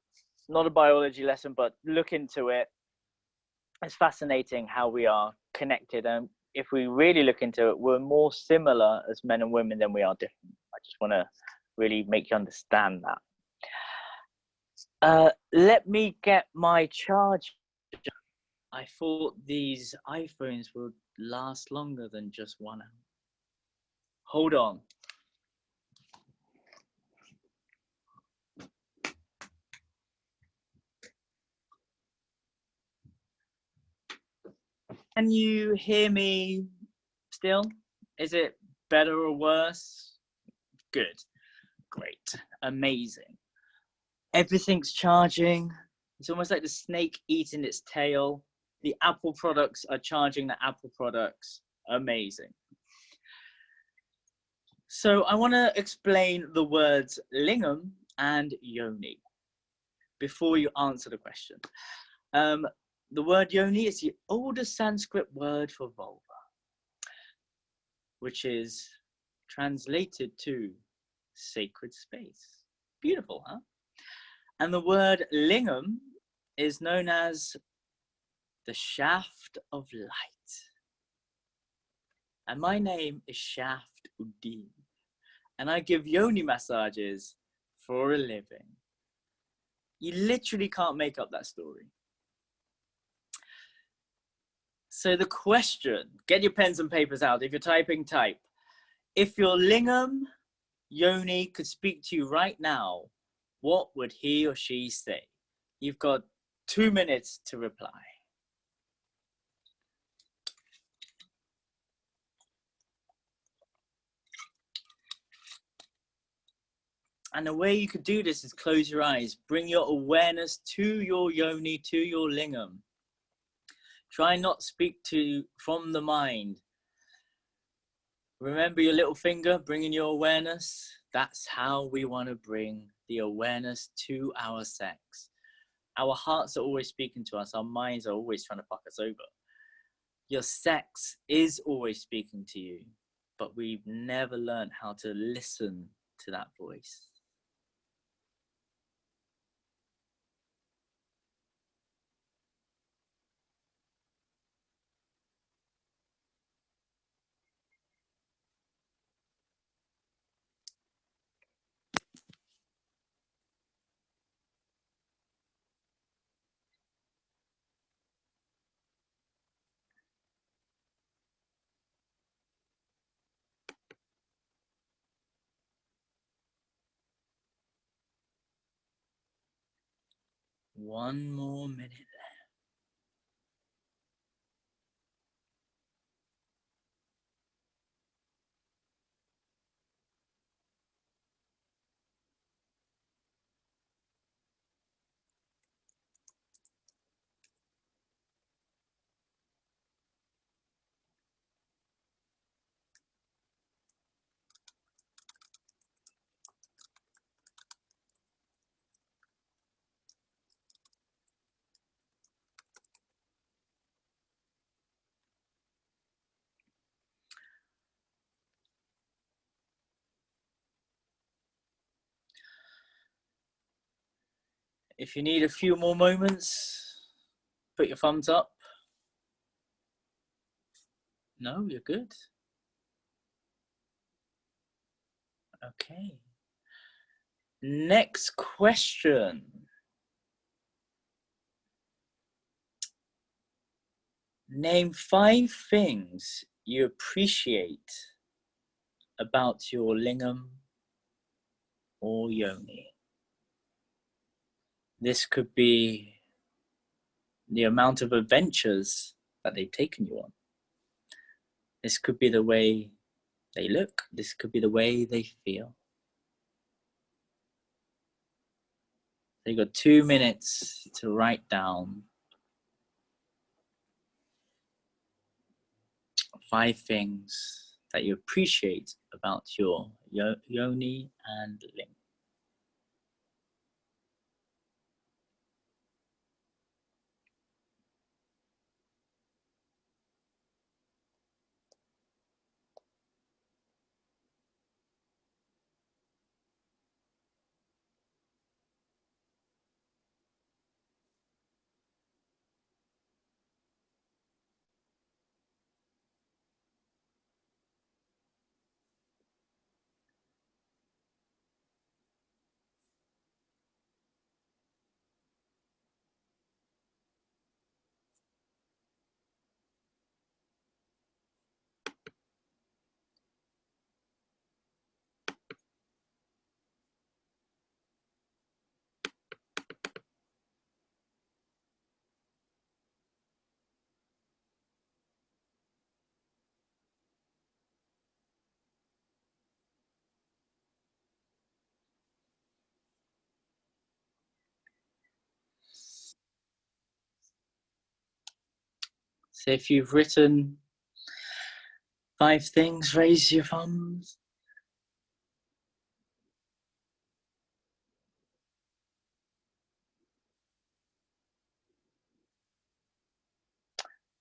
not a biology lesson, but look into it. It's fascinating how we are connected. And if we really look into it, we're more similar as men and women than we are different. I just want to really make you understand that. Let me get my charge. I thought these iPhones would last longer than just 1 hour. Hold on. Can you hear me still? Is it better or worse? Good. Great. Amazing. Everything's charging. It's almost like the snake eating its tail. The Apple products are charging the Apple products. Amazing. So I want to explain the words lingam and yoni before you answer the question. The word yoni is the oldest Sanskrit word for vulva, which is translated to sacred space. Beautiful, huh? And the word lingam is known as the shaft of light. And my name is Shaft Uddin, and I give yoni massages for a living. You literally can't make up that story. So the question, get your pens and papers out. If you're typing, type. If your lingam yoni could speak to you right now, what would he or she say? You've got 2 minutes to reply. And the way you could do this is close your eyes. Bring your awareness to your yoni, to your lingam. Try not speak from the mind. Remember your little finger, bringing your awareness. That's how we want to bring the awareness to our sex. Our hearts are always speaking to us. Our minds are always trying to fuck us over. Your sex is always speaking to you, but we've never learned how to listen to that voice. One more minute. If you need a few more moments, put your thumbs up. No, you're good. Okay. Next question. Name 5 things you appreciate about your lingam or yoni. This could be the amount of adventures that they've taken you on. This could be the way they look. This could be the way they feel. So you've got 2 minutes to write down 5 things that you appreciate about your yoni and lingam. So if you've written 5 things, raise your thumbs.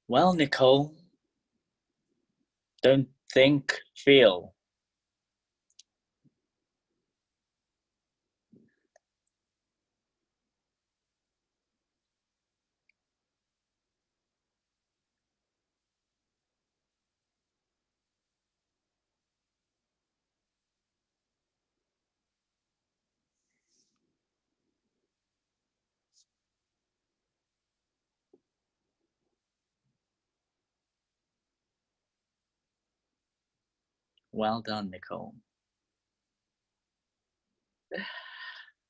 Well, Nicole, don't think, feel. Well done, Nicole.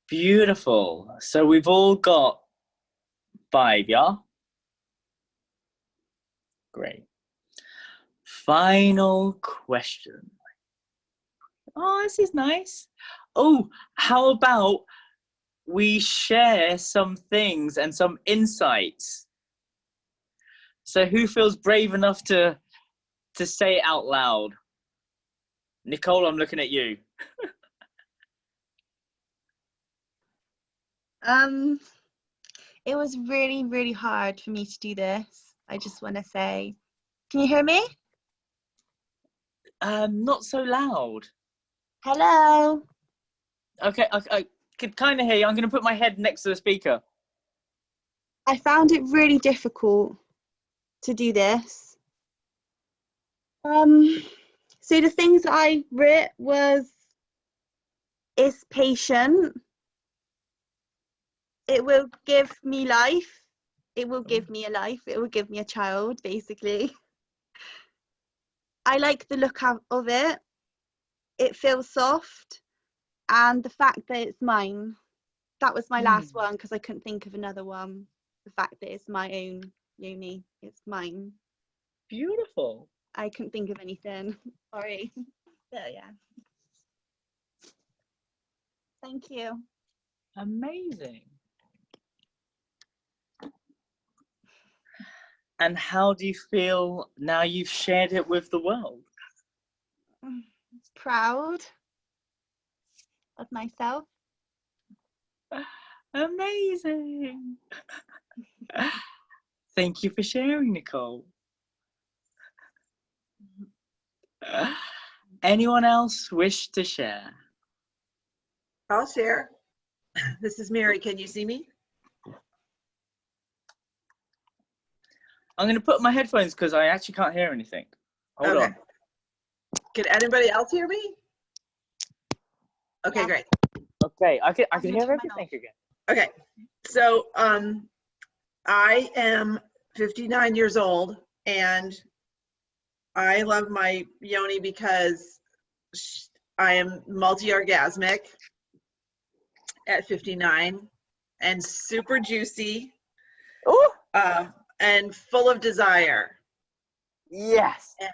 Beautiful. So we've all got 5, yeah? Great. Final question. Oh, this is nice. Oh, how about we share some things and some insights? So who feels brave enough to say it out loud? Nicole, I'm looking at you. It was really, really hard for me to do this. I just want to say, can you hear me? Not so loud. Hello. Okay, I could kind of hear you. I'm going to put my head next to the speaker. I found it really difficult to do this. So the things that I wrote is patient. It will give me life. It will give me a life. It will give me a child, basically. I like the look of it. It feels soft. And the fact that it's mine. That was my last one because I couldn't think of another one. The fact that it's my own yoni. It's mine. Beautiful. I couldn't think of anything. Sorry. But yeah. Thank you. Amazing. And how do you feel now you've shared it with the world? Proud of myself. Amazing. Thank you for sharing, Nicole. Anyone else wish to share? I'll share. This is Mary. Can you see me? I'm going to put my headphones because I actually can't hear anything. Hold on. Can anybody else hear me? Okay, great. Okay, I can hear everything again. Okay, so I am 59 years old, and I love my yoni because I am multi-orgasmic at 59 and super juicy. Ooh. And full of desire. Yes. And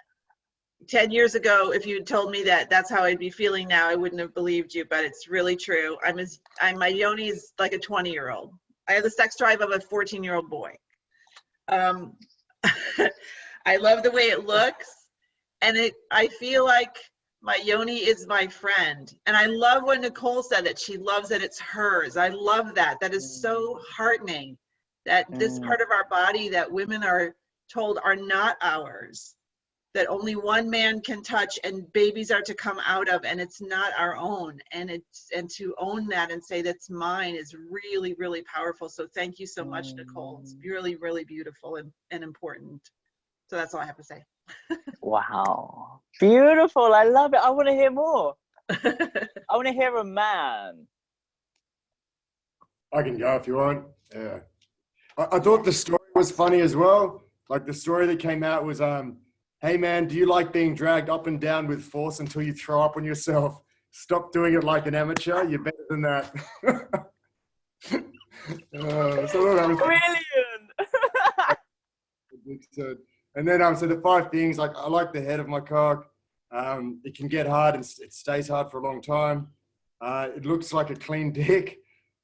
10 years ago, if you told me that that's how I'd be feeling now, I wouldn't have believed you, but it's really true. My yoni is like a 20-year-old. I have the sex drive of a 14-year-old boy. I love the way it looks, and I feel like my yoni is my friend. And I love when Nicole said that she loves that it's hers. I love that. That is so heartening, that this part of our body that women are told are not ours, that only one man can touch and babies are to come out of, and it's not our own. And to own that and say that's mine is really, really powerful. So thank you so much, Nicole. It's really, really beautiful and important. So that's all I have to say. Wow. Beautiful. I love it. I want to hear more. I want to hear a man. I can go if you want. Yeah. I thought the story was funny as well. Like the story that came out was, hey man, do you like being dragged up and down with force until you throw up on yourself? Stop doing it like an amateur. You're better than that. So that was Brilliant. And then, so the 5 things, like I like the head of my cock. It can get hard and it stays hard for a long time. It looks like a clean dick.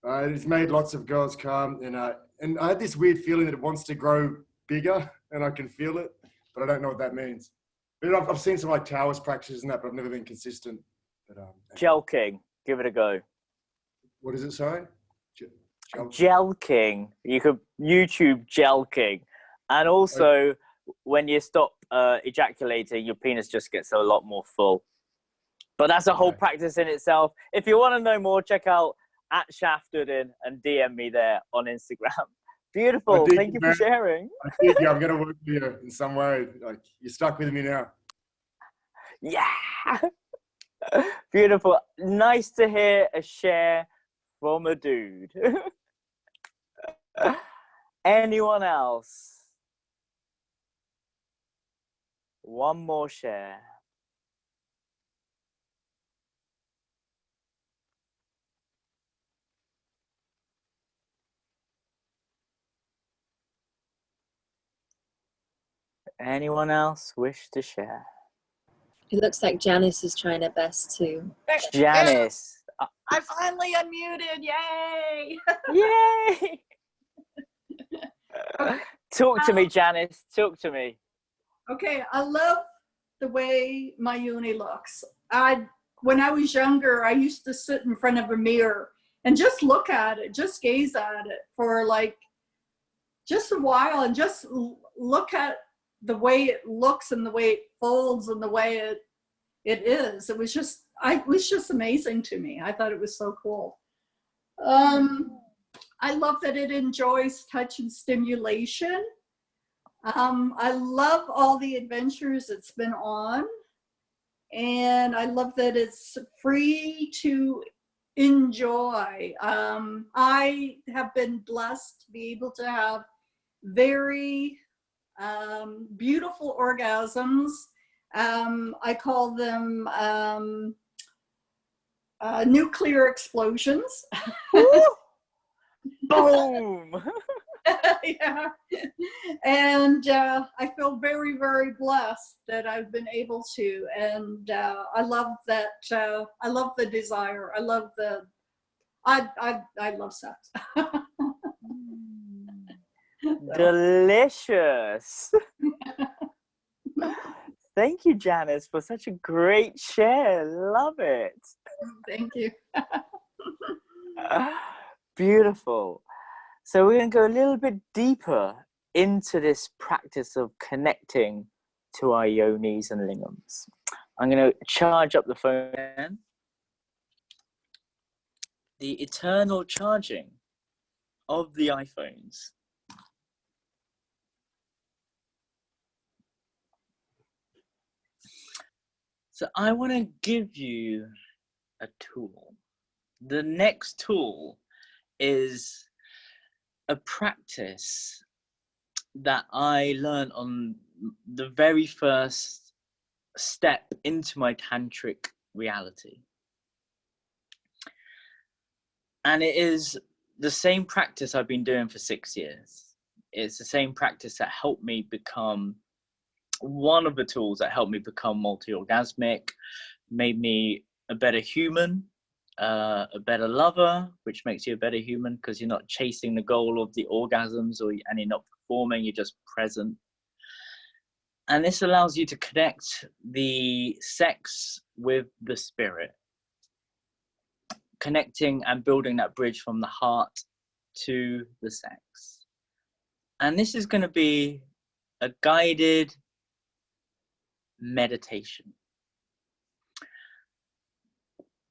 It's made lots of girls come, and I had this weird feeling that it wants to grow bigger, and I can feel it, but I don't know what that means. But I've seen some like Taoist practices and that, but I've never been consistent. But, Jelking. Give it a go. What is it, sorry? Jelking. You could YouTube jelking. And also, when you stop ejaculating, your penis just gets a lot more full. But that's a whole practice in itself. If you want to know more, check out @Uddin and DM me there on Instagram. Beautiful. Thank you for sharing. I think I'm going to work with you in some way. Like, you're stuck with me now. Yeah. Beautiful. Nice to hear a share from a dude. Anyone else? One more share. Anyone else wish to share? It looks like Janice is trying her best to. Janice. I finally unmuted. Yay! Yay! Talk to me, Janice. Talk to me. Okay, I love the way my uni looks. When I was younger, I used to sit in front of a mirror and just look at it, just gaze at it for like just a while and just look at the way it looks and the way it folds and the way it is. It was just amazing to me. I thought it was so cool. I love that it enjoys touch and stimulation. I love all the adventures it's been on. And I love that it's free to enjoy. I have been blessed to be able to have very beautiful orgasms. I call them nuclear explosions. Boom! Yeah, and I feel very, very blessed that I've been able to, and I love that. I love the desire. I love I love sex. Delicious. Thank you, Janice, for such a great share. Love it. Thank you. Beautiful. So we're going to go a little bit deeper into this practice of connecting to our yonis and lingams. I'm going to charge up the phone. The eternal charging of the iPhones. So I want to give you a tool. The next tool is a practice that I learned on the very first step into my tantric reality. And it is the same practice I've been doing for 6 years. It's the same practice that helped me become one of the tools that helped me become multi-orgasmic, made me a better human, a better lover, which makes you a better human because you're not chasing the goal of the orgasms and you're not performing, you're just present. And this allows you to connect the sex with the spirit, connecting and building that bridge from the heart to the sex. And this is going to be a guided meditation.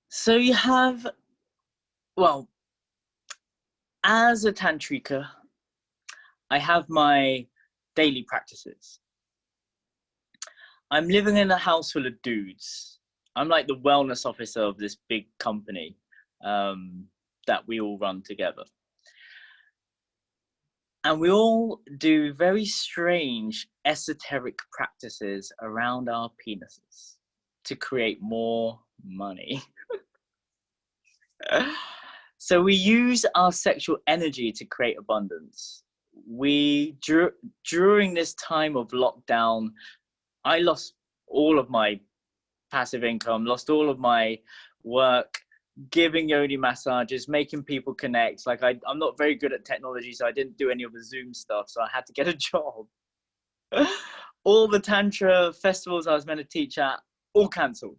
So you have, well, as a tantrika, I have my daily practices. I'm living in a house full of dudes. I'm like the wellness officer of this big company that we all run together. And we all do very strange esoteric practices around our penises to create more money. So we use our sexual energy to create abundance. During this time of lockdown, I lost all of my passive income, lost all of my work, giving yoni massages, making people connect. Like I'm not very good at technology, so I didn't do any of the Zoom stuff, so I had to get a job. All the Tantra festivals I was meant to teach at, all cancelled.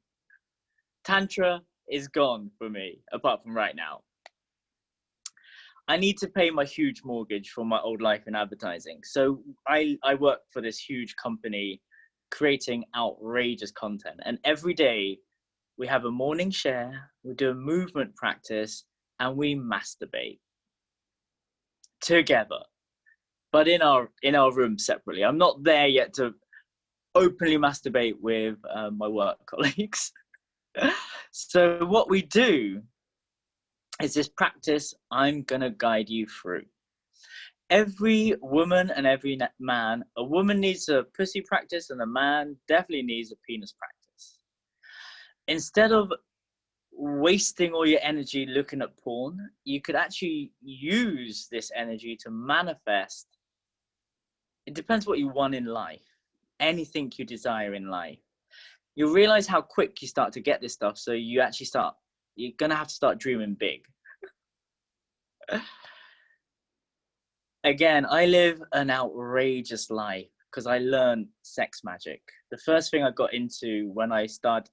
Tantra is gone for me, apart from right now. I need to pay my huge mortgage for my old life in advertising. So I work for this huge company creating outrageous content. And every day we have a morning share, we do a movement practice, and we masturbate together, but in our room separately. I'm not there yet to openly masturbate with my work colleagues. So what we do is this practice I'm gonna guide you through. Every woman and every man, a woman needs a pussy practice and a man definitely needs a penis practice. Instead of wasting all your energy looking at porn, you could actually use this energy to manifest. It depends what you want in life, anything you desire in life. You'll realize how quick you start to get this stuff, so you're gonna have to start dreaming big. Again, I live an outrageous life because I learned sex magic. The first thing I got into when I started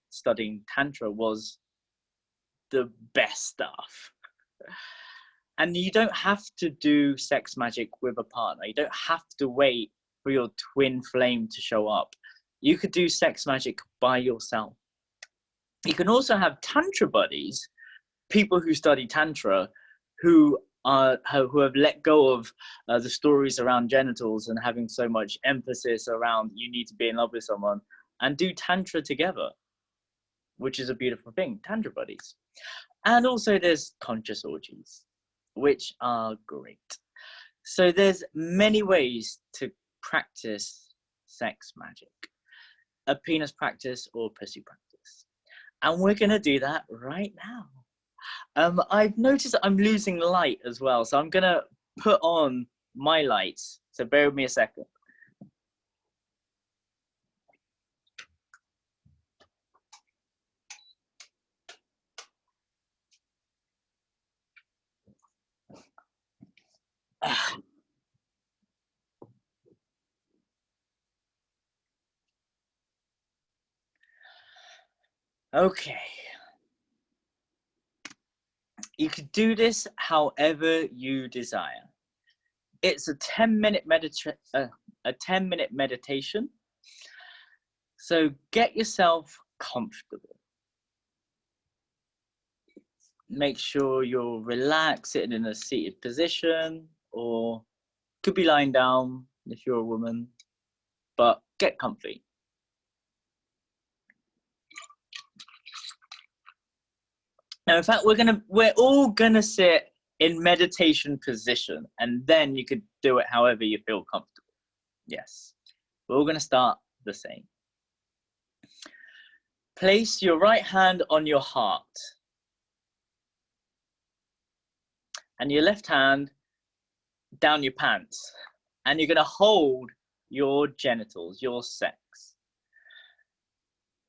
studying Tantra was the best stuff. And you don't have to do sex magic with a partner. You don't have to wait for your twin flame to show up. You could do sex magic by yourself. You can also have Tantra buddies, people who study Tantra, who have let go of the stories around genitals and having so much emphasis around you need to be in love with someone, and do Tantra together, which is a beautiful thing, Tantra buddies. And also there's conscious orgies, which are great. So there's many ways to practice sex magic, a penis practice or pussy practice. And we're gonna do that right now. I've noticed I'm losing light as well, so I'm gonna put on my lights. So bear with me a second. Okay. You could do this however you desire. It's a 10-minute meditation. So get yourself comfortable. Make sure you're relaxed, sitting in a seated position, or could be lying down if you're a woman, but get comfy. Now, in fact, we're all gonna sit in meditation position, and then you could do it however you feel comfortable. Yes, we're all gonna start the same. Place your right hand on your heart and your left hand down your pants, and you're gonna hold your genitals, your sex.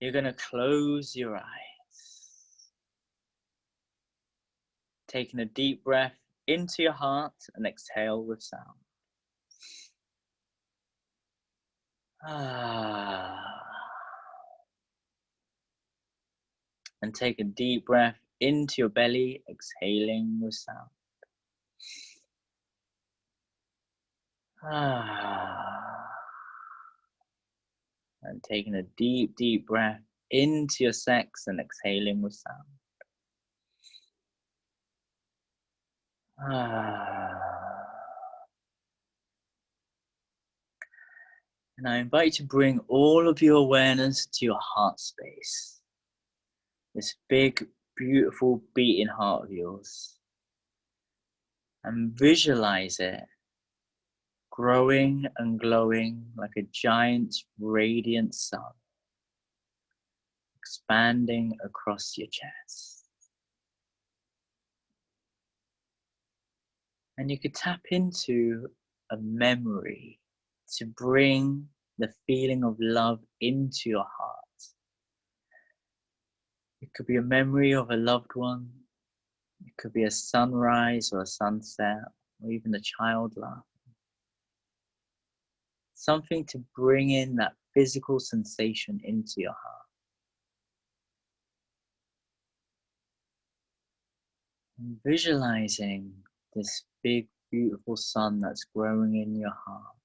You're gonna close your eyes, taking a deep breath into your heart and exhale with sound. And take a deep breath into your belly, exhaling with sound. And taking a deep, deep breath into your sex and exhaling with sound. And I invite you to bring all of your awareness to your heart space. This big, beautiful beating heart of yours. And visualize it growing and glowing like a giant radiant sun, expanding across your chest. And you could tap into a memory to bring the feeling of love into your heart. It could be a memory of a loved one. It could be a sunrise or a sunset, or even a child laughing. Something to bring in that physical sensation into your heart. And visualizing this big, beautiful sun that's growing in your heart,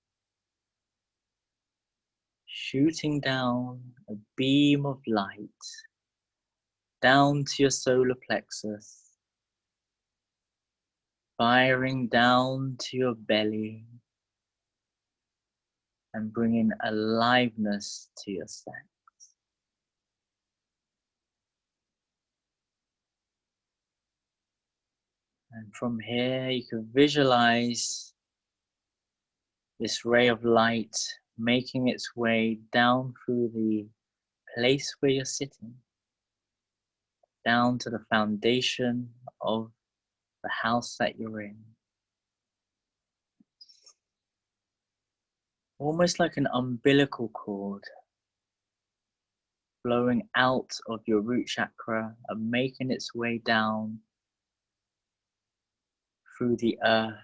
shooting down a beam of light down to your solar plexus, firing down to your belly, and bringing aliveness to your sex. And from here, you can visualize this ray of light making its way down through the place where you're sitting, down to the foundation of the house that you're in. Almost like an umbilical cord flowing out of your root chakra and making its way down through the earth,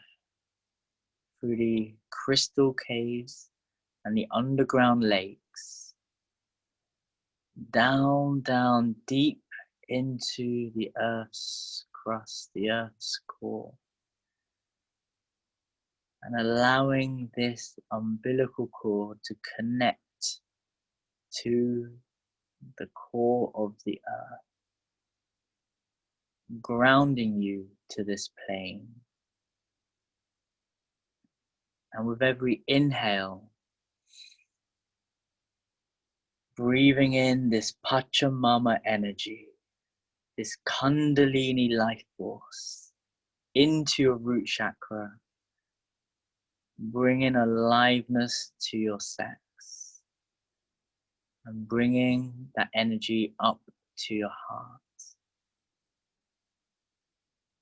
through the crystal caves and the underground lakes, down, down, deep into the earth's crust, the earth's core, and allowing this umbilical cord to connect to the core of the earth, grounding you to this plane. And with every inhale, breathing in this Pachamama energy, this Kundalini life force into your root chakra, bringing aliveness to your sex and bringing that energy up to your heart.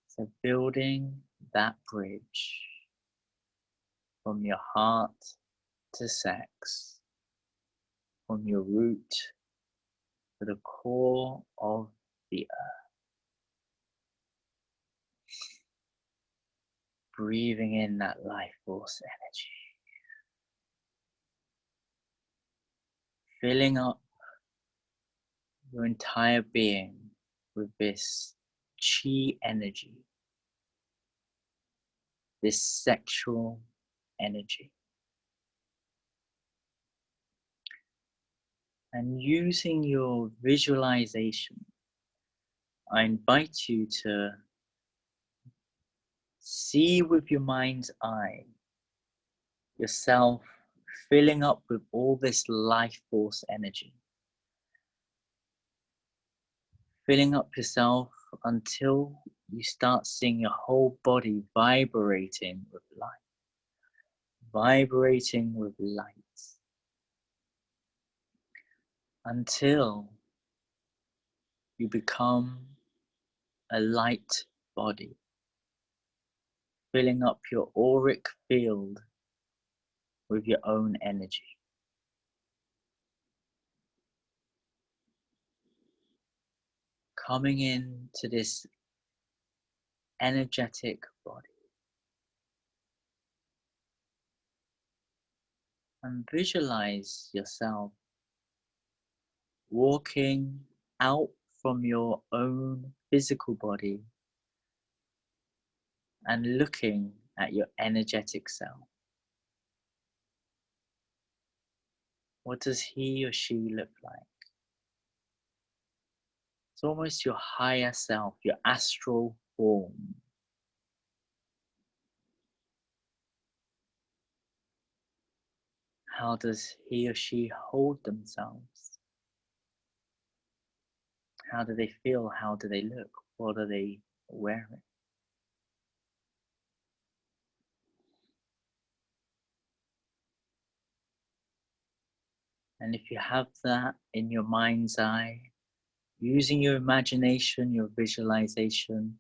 So building that bridge from your heart to sex, from your root to the core of the earth. Breathing in that life force energy. Filling up your entire being with this chi energy, this sexual energy. And using your visualization, I invite you to see with your mind's eye yourself filling up with all this life force energy. Filling up yourself until you start seeing your whole body vibrating with light, vibrating with light, until you become a light body, filling up your auric field with your own energy. Coming into this energetic body. And visualize yourself walking out from your own physical body and looking at your energetic self. What does he or she look like? It's almost your higher self, your astral form. How does he or she hold themselves? How do they feel? How do they look? What are they wearing? And if you have that in your mind's eye, using your imagination, your visualization,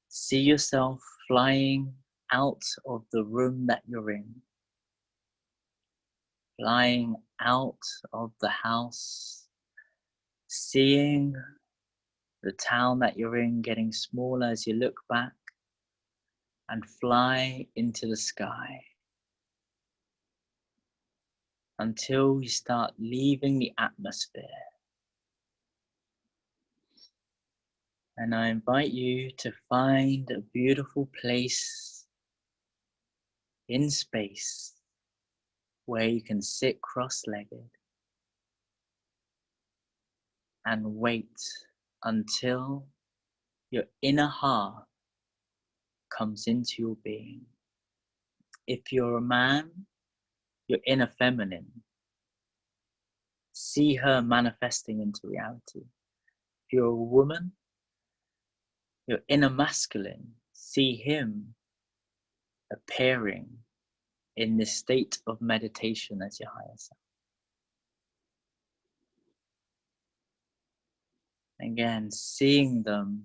see yourself flying out of the room that you're in, flying out of the house, seeing the town that you're in getting smaller as you look back, and fly into the sky until you start leaving the atmosphere. And I invite you to find a beautiful place in space where you can sit cross-legged and wait until your inner half comes into your being. If you're a man, your inner feminine, see her manifesting into reality. If you're a woman, your inner masculine, see him appearing in this state of meditation as your higher self. Again, seeing them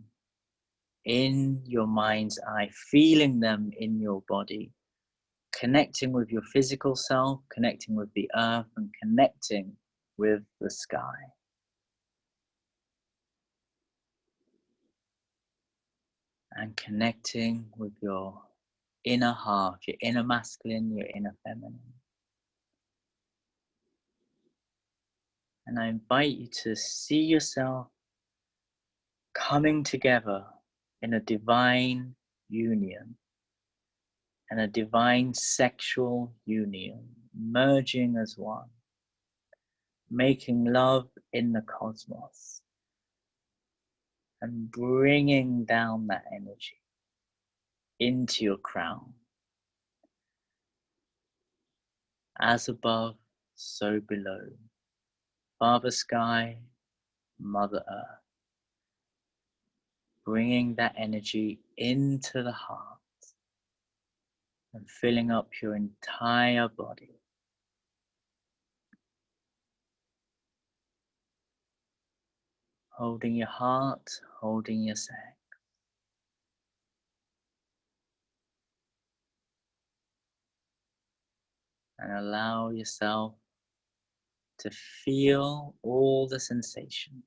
in your mind's eye, feeling them in your body, connecting with your physical self, connecting with the earth, and connecting with the sky. And connecting with your inner half, your inner masculine, your inner feminine. And I invite you to see yourself coming together in a divine union and a divine sexual union, merging as one, making love in the cosmos and bringing down that energy into your crown. As above, so below. Father Sky, Mother Earth. Bringing that energy into the heart and filling up your entire body. Holding your heart, holding your sex. And allow yourself to feel all the sensations.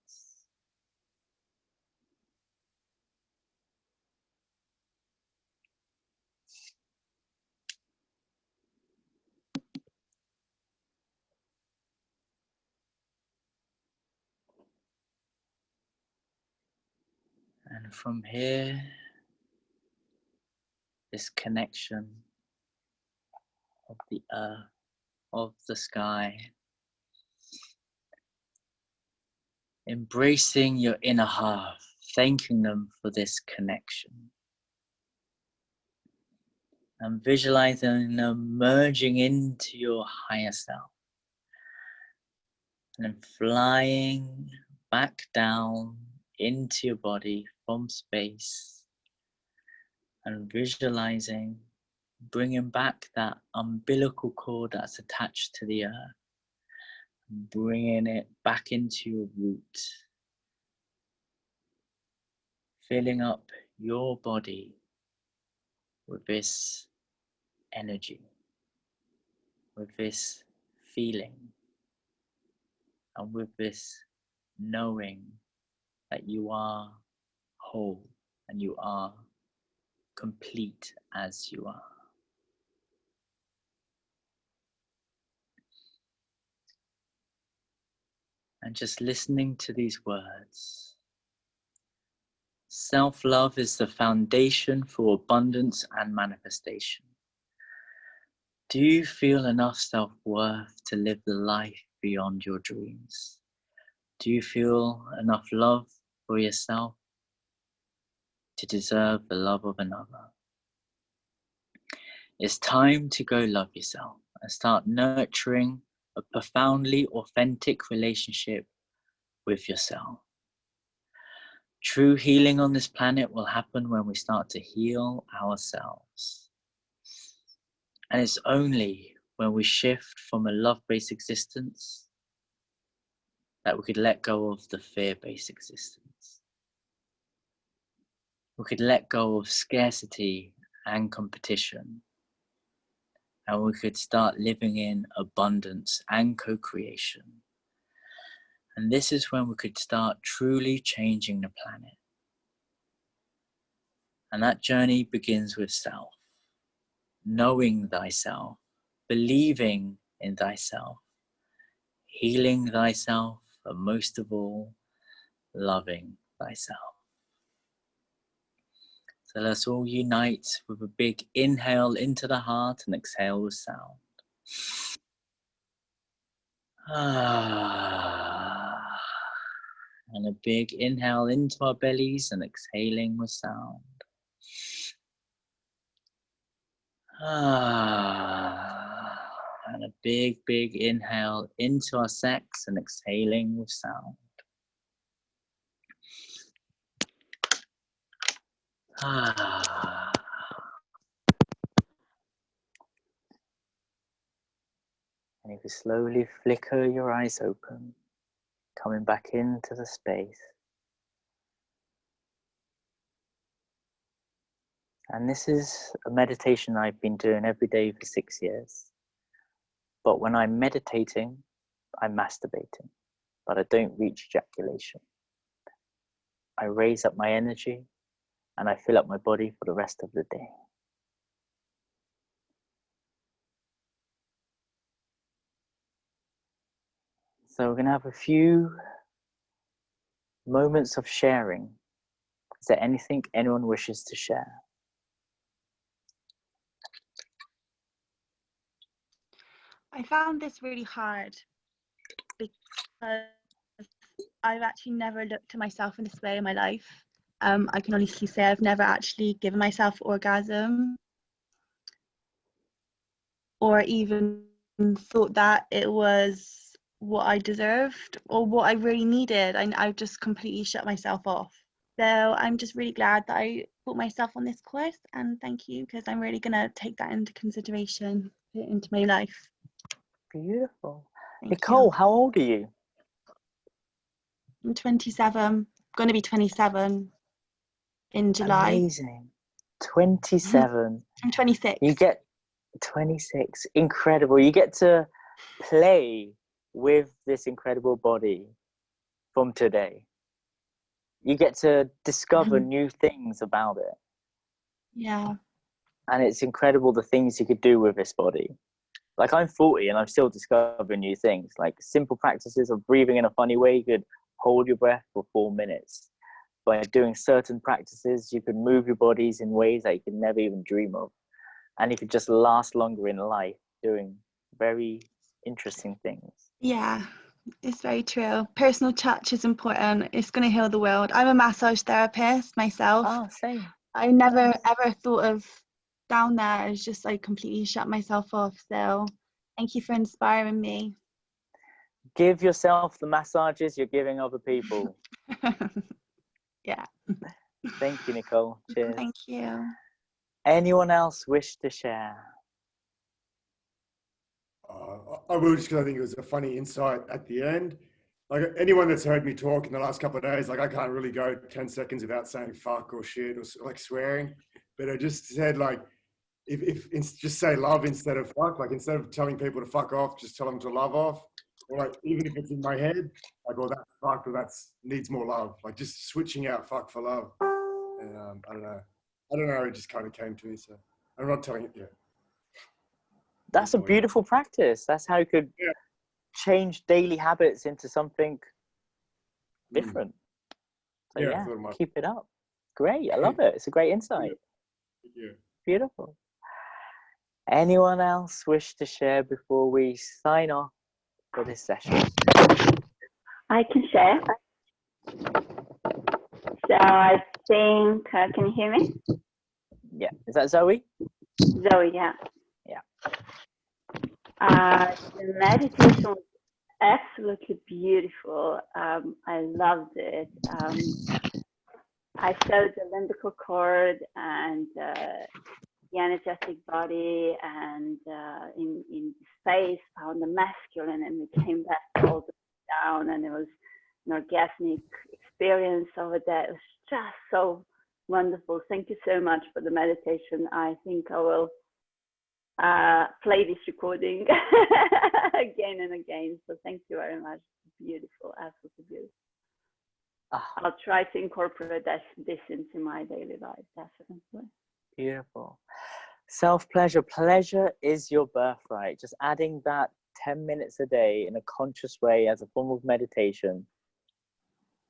And from here, this connection of the earth, of the sky, embracing your inner half, thanking them for this connection. And visualizing them merging into your higher self. And then flying back down into your body from space and visualizing bringing back that umbilical cord that's attached to the earth, bringing it back into your root, filling up your body with this energy, with this feeling, and with this knowing that you are whole and you are complete as you are. And just listening to these words. Self-love is the foundation for abundance and manifestation. Do you feel enough self-worth to live the life beyond your dreams? Do you feel enough love for yourself to deserve the love of another? It's time to go love yourself and start nurturing a profoundly authentic relationship with yourself. True healing on this planet will happen when we start to heal ourselves. And it's only when we shift from a love-based existence that we could let go of the fear-based existence. We could let go of scarcity and competition. And we could start living in abundance and co-creation. And this is when we could start truly changing the planet. And that journey begins with self. Knowing thyself, believing in thyself, healing thyself, and most of all, loving thyself. So let's all unite with a big inhale into the heart and exhale with sound. And a big inhale into our bellies and exhaling with sound. And a big, big inhale into our sex and exhaling with sound. And if you slowly flicker your eyes open, coming back into the space. And this is a meditation I've been doing every day for 6 years. But when I'm meditating, I'm masturbating, but I don't reach ejaculation. I raise up my energy and I fill up my body for the rest of the day. So we're going to have a few moments of sharing. Is there anything anyone wishes to share? I found this really hard because I've actually never looked at myself in this way in my life. I can honestly say I've never actually given myself orgasm or even thought that it was what I deserved or what I really needed. I just completely shut myself off. So I'm just really glad that I put myself on this course, and thank you, because I'm really going to take that into consideration, put it into my life. Beautiful. Thank Nicole, you. how old are you? I'm 27, going to be 27 in July. Amazing. 27. I'm 26. You get 26. Incredible. You get to play with this incredible body from today. You get to discover new things about it. Yeah. And it's incredible the things you could do with this body. Like, I'm 40 and I'm still discovering new things. Like simple practices of breathing in a funny way. You could hold your breath for 4 minutes. By doing certain practices, you can move your bodies in ways that you could never even dream of. And you could just last longer in life doing very interesting things. Yeah, it's very true. Personal touch is important. It's going to heal the world. I'm a massage therapist myself. Oh, same. I never ever thought of down there. It's just like completely shut myself off. So thank you for inspiring me. Give yourself the massages you're giving other people. Yeah. Thank you, Nicole. Cheers. Thank you. Anyone else wish to share? I will, just because I think it was a funny insight at the end. Like, anyone that's heard me talk in the last couple of days, like, I can't really go 10 seconds without saying fuck or shit or like swearing. But I just said, like, if just say love instead of fuck. Like, instead of telling people to fuck off, just tell them to love off. Or like, even if it's in my head, like, oh, that's fuck, or that's needs more love. Like, just switching out fuck for love. And I don't know. It just kind of came to me. So I'm not telling it yet. That's a beautiful practice. That's how you could change daily habits into something different. So yeah, keep it up. Great. I love it. It's a great insight. Thank you. Beautiful. Anyone else wish to share before we sign off for this session? I can share. So I think, can you hear me? Yeah. Is that Zoe? Zoe, yeah. Yeah. The meditation was absolutely beautiful. I loved it. I felt the limbical cord and the energetic body, and in space found the masculine, and we came back all the way down, and it was an orgasmic experience over there. It was just so wonderful. Thank you so much for the meditation. I think I will play this recording again and again. So thank you very much. Beautiful, absolutely beautiful. I'll try to incorporate this into my daily life, definitely. Beautiful. Self-pleasure. Pleasure is your birthright. Just adding that 10 minutes a day in a conscious way as a form of meditation.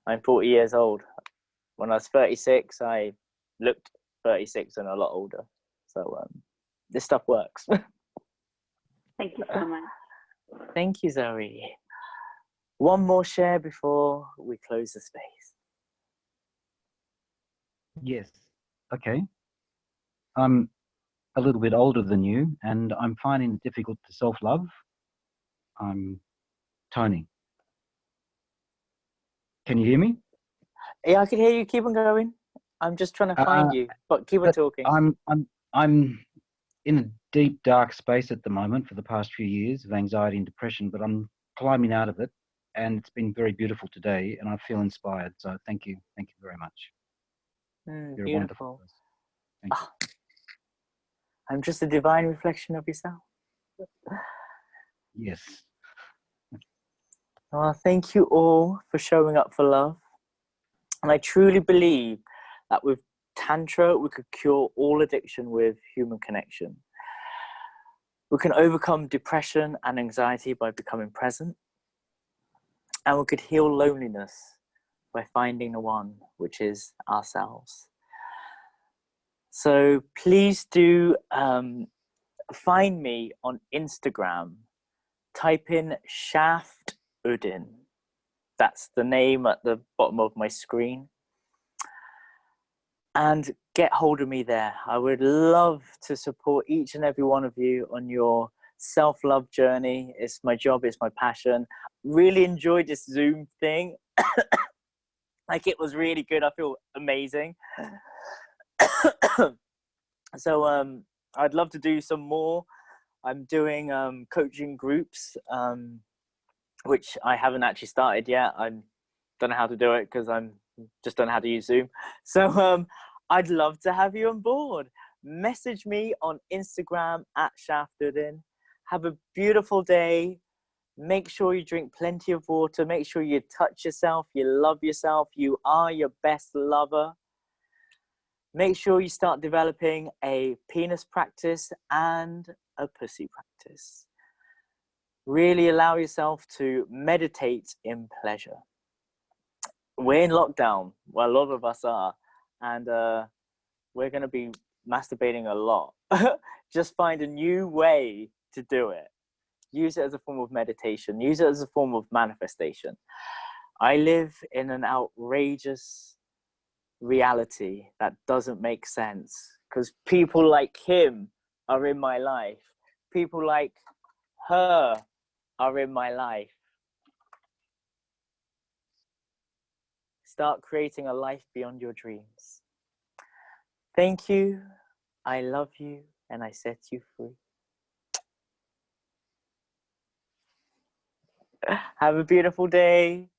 I'm 40 years old. When I was 36, I looked 36 and a lot older. So this stuff works. Thank you so much. Thank you, Zoe. One more share before we close the space. Yes. Okay. I'm a little bit older than you, and I'm finding it difficult to self-love. I'm Tony. Can you hear me? Yeah, I can hear you. Keep on going. I'm just trying to find you, but keep on talking. I'm in a deep, dark space at the moment for the past few years of anxiety and depression, but I'm climbing out of it, and it's been very beautiful today, and I feel inspired. So thank you. Thank you very much. You're a wonderful person. Thank you. I'm just a divine reflection of yourself. Yes. Well, thank you all for showing up for love. And I truly believe that with Tantra, we could cure all addiction with human connection. We can overcome depression and anxiety by becoming present. And we could heal loneliness by finding the one, which is ourselves. So please do find me on Instagram. Type in Shaft Uddin. That's the name at the bottom of my screen. And get hold of me there. I would love to support each and every one of you on your self-love journey. It's my job, it's my passion. Really enjoyed this Zoom thing. Like, it was really good. I feel amazing. So I'd love to do some more. I'm doing coaching groups, which I haven't actually started yet. I don't know how to do it because I'm just don't know how to use Zoom. So I'd love to have you on board. Message me on Instagram at Shaftuddin. Have a beautiful day. Make sure you drink plenty of water. Make sure you touch yourself. You love yourself. You are your best lover. Make sure you start developing a penis practice and a pussy practice. Really allow yourself to meditate in pleasure. We're in lockdown. Well, a lot of us are. And we're going to be masturbating a lot. Just find a new way to do it. Use it as a form of meditation. Use it as a form of manifestation. I live in an outrageous reality that doesn't make sense because people like him are in my life. People like her are in my life. start creating a life beyond your dreams. Thank you. I love you, and I set you free. Have a beautiful day.